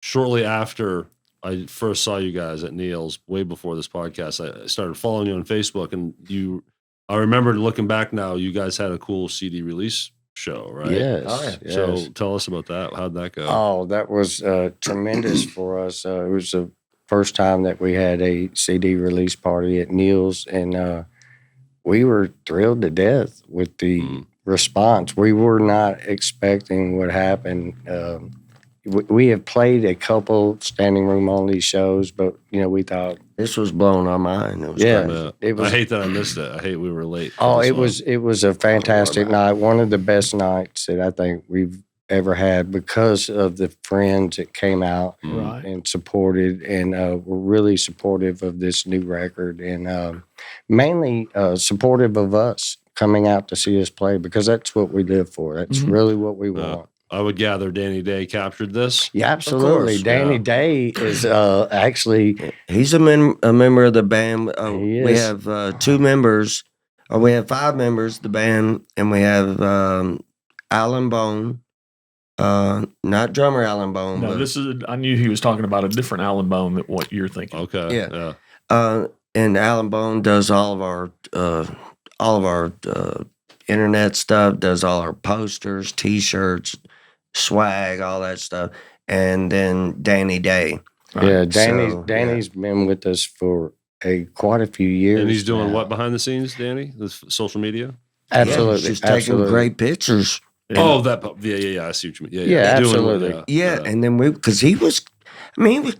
shortly after I first saw you guys at Neil's, way before this podcast, I started following you on Facebook, and I remember looking back now, you guys had a cool CD release show, right?
Yes.
Oh, yeah.
Yes.
So tell us about that. How'd that go?
Oh, that was tremendous for us. It was the first time that we had a CD release party at Neil's, and we were thrilled to death with the response. We were not expecting what happened. We have played a couple standing room only shows, but we thought
this was blowing our mind. It was crazy.
It was, I hate that I missed it. I hate we were late.
Oh, it was a fantastic night. One of the best nights that I think we've ever had because of the friends that came out and supported and were really supportive of this new record, and mainly supportive of us coming out to see us play, because that's what we live for. That's really what we want.
I would gather Danny Day captured this.
Yeah, absolutely. Danny Day is actually...
He's a member of the band.
He is.
We have 2 members. We have 5 members, the band, and we have Alan Bone. Not drummer Alan Bone.
No, I knew he was talking about a different Alan Bone than what you're thinking.
Okay.
Yeah. And Alan Bone does all of our internet stuff, does all our posters, T-shirts, swag, all that stuff. And then Danny Day.
Yeah, Danny's been with us for quite a few years.
And he's doing
now.
what behind the scenes, Danny? The social media?
Absolutely.
Just taking great pictures.
Yeah. Oh, yeah. I see what you mean.
Yeah, absolutely.
Yeah, and then because he was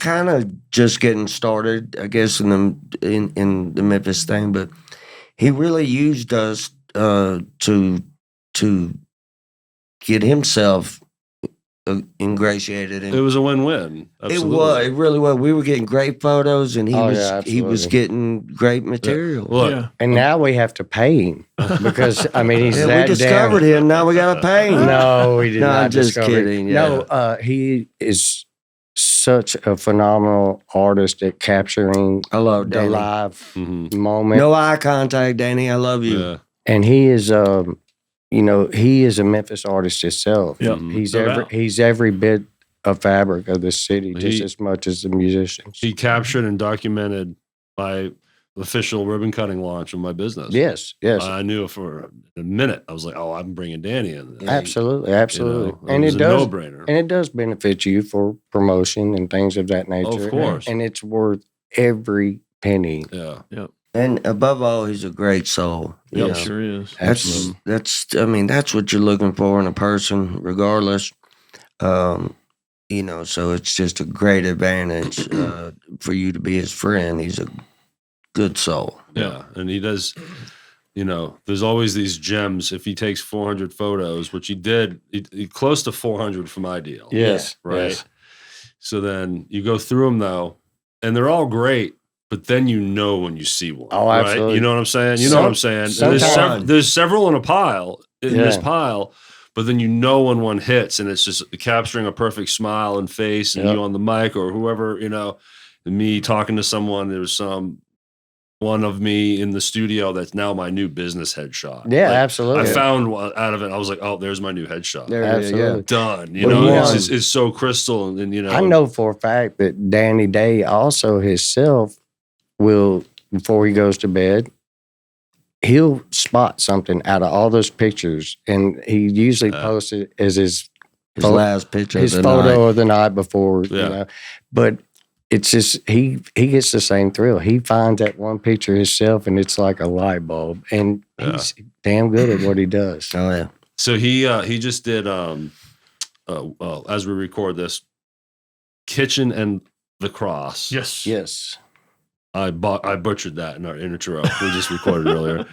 kind of just getting started, I guess, in the Memphis thing, but he really used us to get himself ingratiated.
It was a win-win. Absolutely.
It really was. We were getting great photos, and he was getting great material.
Yeah. Look,
and now we have to pay him because he's that
we discovered him. Now we got to pay him.
No, we did not.
I'm just
discover
kidding.
Him.
Yeah.
No, he is such a phenomenal artist at capturing
I love
the
Danny.
live moment.
No eye contact, Danny. I love you.
Yeah.
And he is, he is a Memphis artist himself.
Yep.
He's every bit a fabric of the city, just as much as the musicians.
He captured and documented my official ribbon cutting launch of my business.
Yes.
I knew for a minute. I was like, "Oh, I'm bringing Danny in."
Absolutely.
And it does, a no-brainer.
And it does benefit you for promotion and things of that nature.
Of course.
And it's worth every penny.
Yeah.
Yep.
And above all, he's a great soul. You know?
Sure is.
That's what you're looking for in a person, regardless. So it's just a great advantage for you to be his friend. He's a good soul.
Yeah. And he does, there's always these gems. If he takes 400 photos, which he did, he close to 400 for my deal.
Yes.
Right.
Yes.
So then you go through them though, and they're all great. But then when you see one.
Oh, absolutely.
Right? You know what I'm saying? You know what I'm saying? There's several in a pile, this pile, but then when one hits and it's just capturing a perfect smile and face and you on the mic or whoever, me talking to someone, there was one of me in the studio that's now my new business headshot.
Yeah, absolutely.
I found one out of it. I was like, oh, there's my new headshot.
There,
absolutely.
Done. It's so crystal. And
I know for a fact that Danny Day also himself will, before he goes to bed, he'll spot something out of all those pictures, and he usually posts it as his
last picture,
his photo of the night before. But it's just he gets the same thrill. He finds that one picture himself, and it's like a light bulb, and he's damn good at what he does.
Oh yeah.
So he just did as we record this, Kitchen and the Cross.
Yes.
I butchered that in our intro. We just recorded earlier.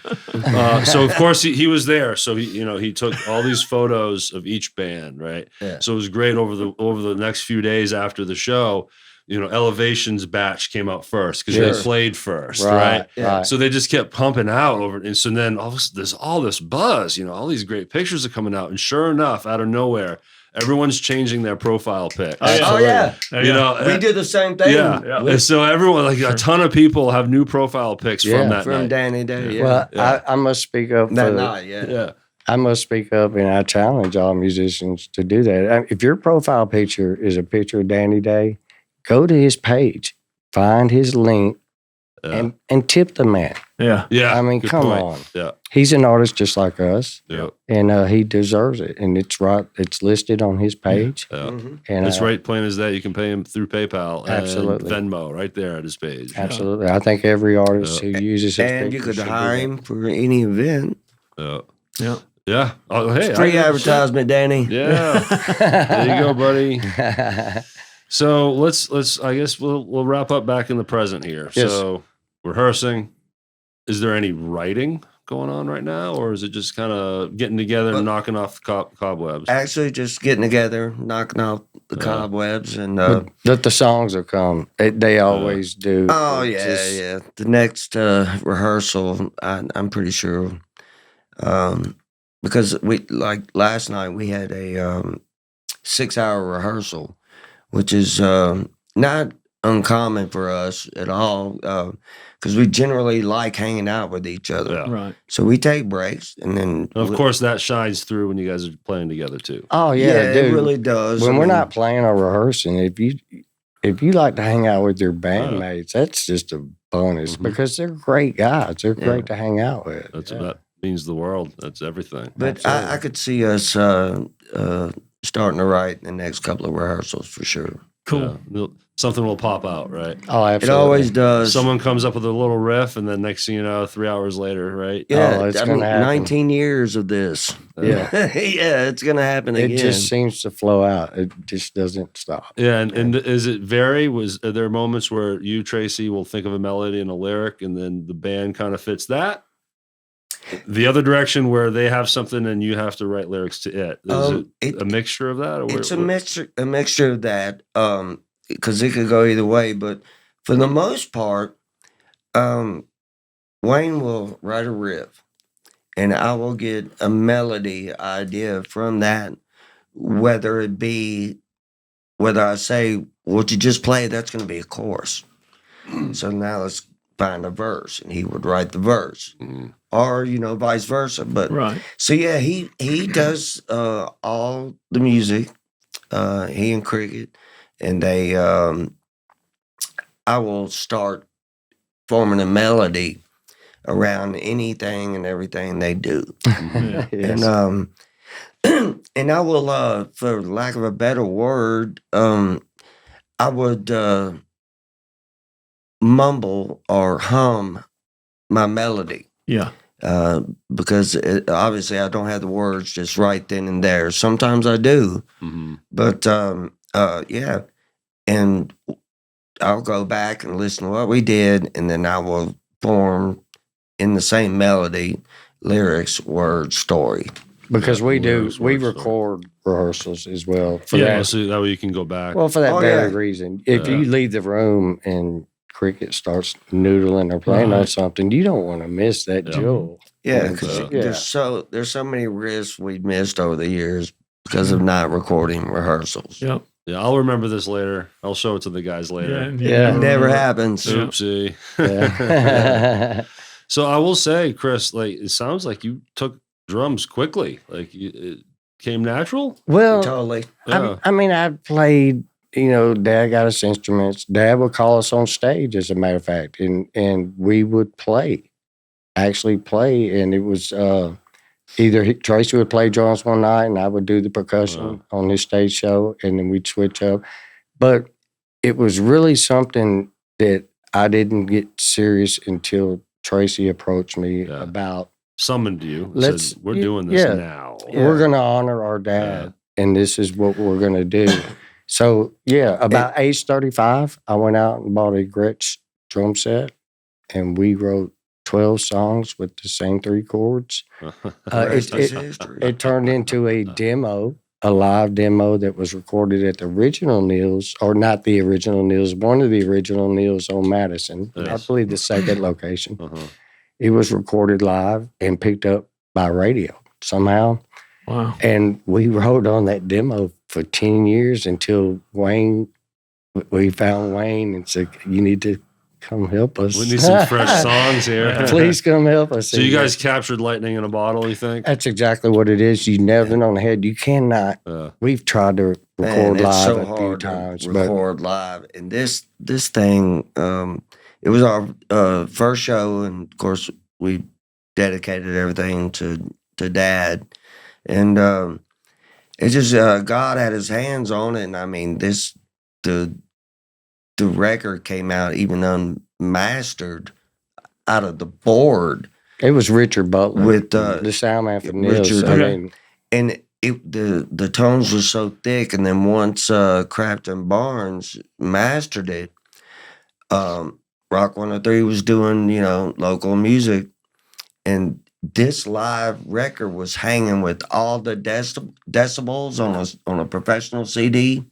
So of course he was there. So he took all these photos of each band, right?
Yeah.
So it was great over the next few days after the show. Elevation's batch came out first because they played first, right?
Right.
So they just kept pumping out and so then there's all this buzz, all these great pictures are coming out, and sure enough, out of nowhere, everyone's changing their profile pic.
Oh yeah. We do the same thing.
Yeah. And so everyone, like a ton of people, have new profile pics from that night.
Danny Day.
Well, I must speak up
that night. Yeah.
I must speak up, and I challenge all musicians to do that. If your profile picture is a picture of Danny Day, go to his page, find his link, and tip the man.
Yeah.
Yeah.
I mean, come on.
Yeah.
He's an artist just like us.
Yeah.
And he deserves it. And it's right. It's listed on his page.
Yeah.
Mm-hmm.
And
it's right plain as that. You can pay him through PayPal
absolutely.
and Venmo right there at his page.
Absolutely. I think every artist who uses his
and you could hire him for any event.
Yeah.
Yeah.
Yeah. Oh, hey.
It's free advertisement, Danny.
Yeah. There you go, buddy. So let's. I guess we'll wrap up back in the present here.
Yes.
So rehearsing. Is there any writing going on right now, or is it just kind of getting together and knocking off the cobwebs?
Actually, just getting together, knocking off the cobwebs, and
that the songs will come. They always do.
Oh yeah. The next rehearsal, I'm pretty sure, because we last night we had a 6-hour rehearsal, which is not uncommon for us at all, because we generally like hanging out with each other.
Yeah.
Right.
So we take breaks, and then
Of course, that shines through when you guys are playing together too.
Oh yeah, dude.
it really does.
When we're not playing or rehearsing, if you like to hang out with your bandmates, that's just a bonus because they're great guys. They're great to hang out with.
That means the world. That's everything.
But I could see us starting to write the next couple of rehearsals for sure.
Cool.
Yeah. Something will pop out, right?
Oh, absolutely.
It always does.
Someone comes up with a little riff, and then next thing you know, 3 hours later, right?
Yeah,
it's gonna happen.
19 years of this.
Yeah.
Yeah, it's going to happen
It
again.
just seems to flow out. It just doesn't stop.
Yeah, and is it vary? Are there moments where you, Tracy, will think of a melody and a lyric, and then the band kind of fits that? The other direction where they have something and you have to write lyrics to it. Is it a mixture of that? Or
it's a mixture of that, because it could go either way. But for the most part, Wayne will write a riff, and I will get a melody idea from that, whether I say, what you just played, that's going to be a chorus. So now let's find a verse, and he would write the verse. Or, vice versa. But
Right.
so yeah, he does all the music, he and Cricket, and they I will start forming a melody around anything and everything they do.
Yeah.
Yes.
And and I will, for lack of a better word, I would mumble or hum my melody.
Yeah.
Because obviously I don't have the words just right then and there. Sometimes I do, but yeah. And I'll go back and listen to what we did, and then I will form in the same melody, lyrics, word, story.
Because we
Lyrics,
record rehearsals as well. For
Yeah,
that,
so that way you can go back.
well, for that
Oh,
very
yeah.
reason. If you leave the room and Cricket starts noodling or playing on something, you don't want to miss that jewel.
Yeah, because there's so many risks we missed over the years because of not recording rehearsals.
Yep.
Yeah, I'll remember this later. I'll show it to the guys later.
Yeah.
It never happens.
Oopsie.
Yeah.
So I will say, Chris, like it sounds like you took drums quickly. Like it came natural.
Well,
Totally.
Yeah.
I mean, I played, Dad got us instruments. Dad would call us on stage, as a matter of fact, and we would actually play. And it was either Tracy would play drums one night and I would do the percussion on his stage show, and then we'd switch up. But it was really something that I didn't get serious until Tracy approached me about.
Summoned you. Said, we're doing this now.
We're going to honor our dad, and this is what we're going to do. So, about age 35, I went out and bought a Gretsch drum set, and we wrote 12 songs with the same 3 chords. It turned into a demo, a live demo that was recorded at the original Neil's, or not the original Neil's, one of the original Neil's on Madison. I believe the second location. It was recorded live and picked up by radio somehow.
Wow.
And we wrote on that demo for 10 years until we found Wayne and said, you need to come help us.
We need some fresh songs here.
Please come help us.
So you guys captured lightning in a bottle, you think?
That's exactly what it is. You nailed it on the head. You cannot. We've tried to record live a few times.
Record live. And this thing, it was our first show, and of course we dedicated everything to Dad. And it just God had his hands on it. And I mean, the record came out even unmastered out of the board.
It was Richard Butler
with
the sound man for Neil's.
And the tones were so thick. And then once Crafton Barnes mastered it, Rock 103 was doing, local music, and this live record was hanging with all the decibels on a professional CD.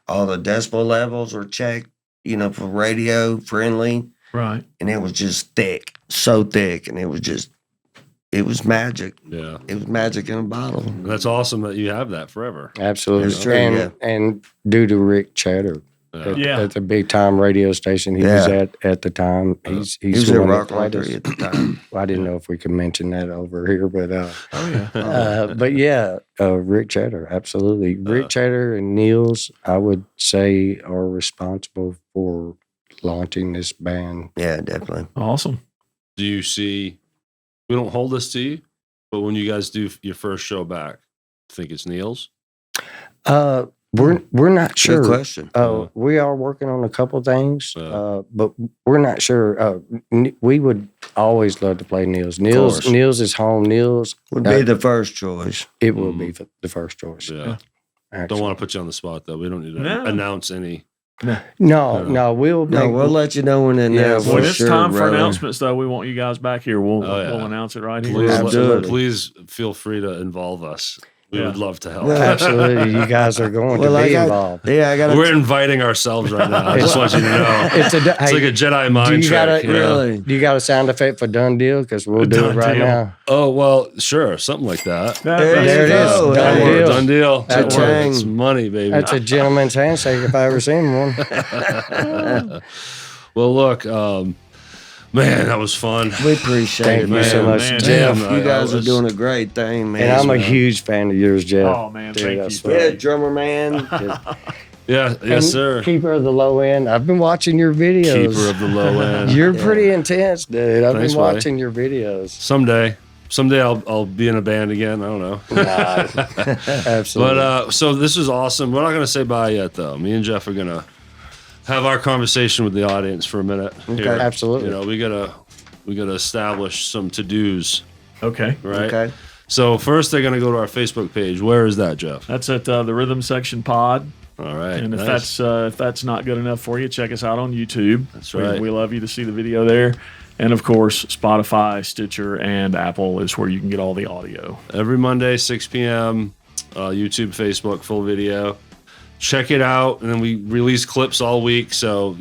All the decibel levels were checked, for radio friendly.
Right.
And it was just thick, so thick, and it was magic. Yeah. It was magic in a bottle.
That's awesome that you have that forever.
Absolutely.
That's true,
and due to Rick Cheddar. At the big time radio station he was at the time. He
was at Rock 103 at the time.
I didn't know if we could mention that over here, but Rick Cheddar, absolutely. Rick Cheddar and Neil's, I would say, are responsible for launching this band.
Yeah, definitely.
Awesome.
Do you see? We don't hold this to you, but when you guys do your first show back, think it's Neil's?
We're not sure.
Good question.
We are working on a couple things, but we're not sure. We would always love to play Neil's. Neil's is home. Neil's
would be the first choice.
It will be the first choice.
Yeah. Don't want to put you on the spot though. We don't need to announce any.
No, we'll
let you know when
when it's time for announcements though. We want you guys back here. We'll announce it right here.
Please feel free to involve us. We would love to help.
Well, absolutely. You guys are going to be involved.
We're inviting ourselves right now. I just want you to know. It's like a Jedi mind trick.
Do you got a sound effect for done deal? Because we'll do it right now.
Oh, well, sure. Something like that.
There it is.
Done deal. It's money, baby.
That's a gentleman's handshake if I ever seen one.
Well, look, man, that was fun.
We appreciate it, man.
Thank you so much, Jeff.
You guys are doing a great thing, man.
And I'm a huge fan of yours, Jeff.
Oh, man, thank you.
Yeah, drummer man.
Yes, sir.
Keeper of the low end. I've been watching your videos.
Keeper of the low end.
You're pretty intense, dude. I've been watching your videos.
Someday I'll be in a band again. I don't know.
Absolutely.
But so this is awesome. We're not going to say bye yet, though. Me and Jeff are going to have our conversation with the audience for a minute.
Okay,
here.
absolutely.
We gotta establish some to-dos.
Okay.
Right.
Okay.
So first they're gonna go to our Facebook page. Where is that, Jeff?
That's at the Rhythm Section Pod
All right.
And
nice.
if that's not good enough for you, check us out on YouTube.
That's right.
We love you to see the video there. And of course, Spotify, Stitcher, and Apple is where you can get all the audio.
Every Monday, 6 p.m., YouTube, Facebook, full video. Check it out. And then we release clips all week. So,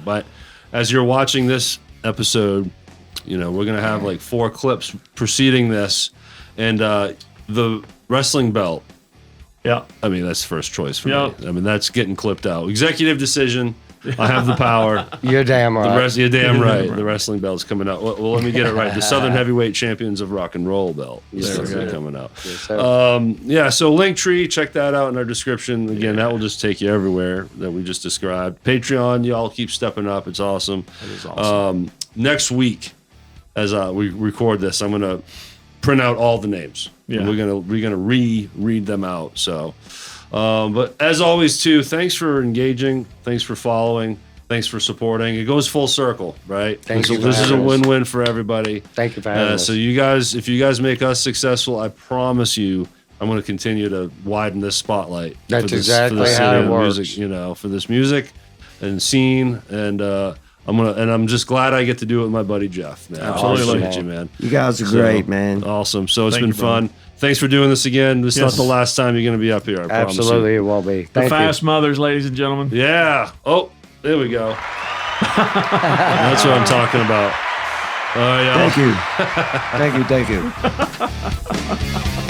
but as you're watching this episode, we're going to have like 4 clips preceding this. And the wrestling belt.
Yeah.
I mean, that's first choice for me. I mean, that's getting clipped out. Executive decision. I have the power.
You're damn right.
You're damn right. The wrestling belt's coming out. Well, let me get it right. The Southern Heavyweight Champions of Rock and Roll belt is coming out.
Yes,
so Linktree, check that out in our description. Again, that will just take you everywhere that we just described. Patreon, y'all keep stepping up. It's awesome.
It is awesome.
Next week, as we record this, I'm going to print out all the names.
Yeah.
And we're gonna read them out. So, but as always, too, thanks for engaging. Thanks for following. Thanks for supporting. It goes full circle, right?
Thank you.
This is a win-win for everybody.
Thank you for having us.
So if you guys make us successful, I promise you, I'm going to continue to widen this spotlight.
That's exactly how it works.
Music, for this music and scene, and I'm just glad I get to do it with my buddy Jeff. Man.
Absolutely.
Appreciate you, man.
You guys are great, man.
Awesome. So it's
Thank
been
you, brother.
fun. Thanks for doing this again. This is not the last time you're going to be up here. I promise
Absolutely,
you.
it won't be.
The
Thank
Fast Mothers, ladies and gentlemen.
Yeah. Oh, there we go. That's what I'm talking about. All right, y'all.
Thank you. Thank you.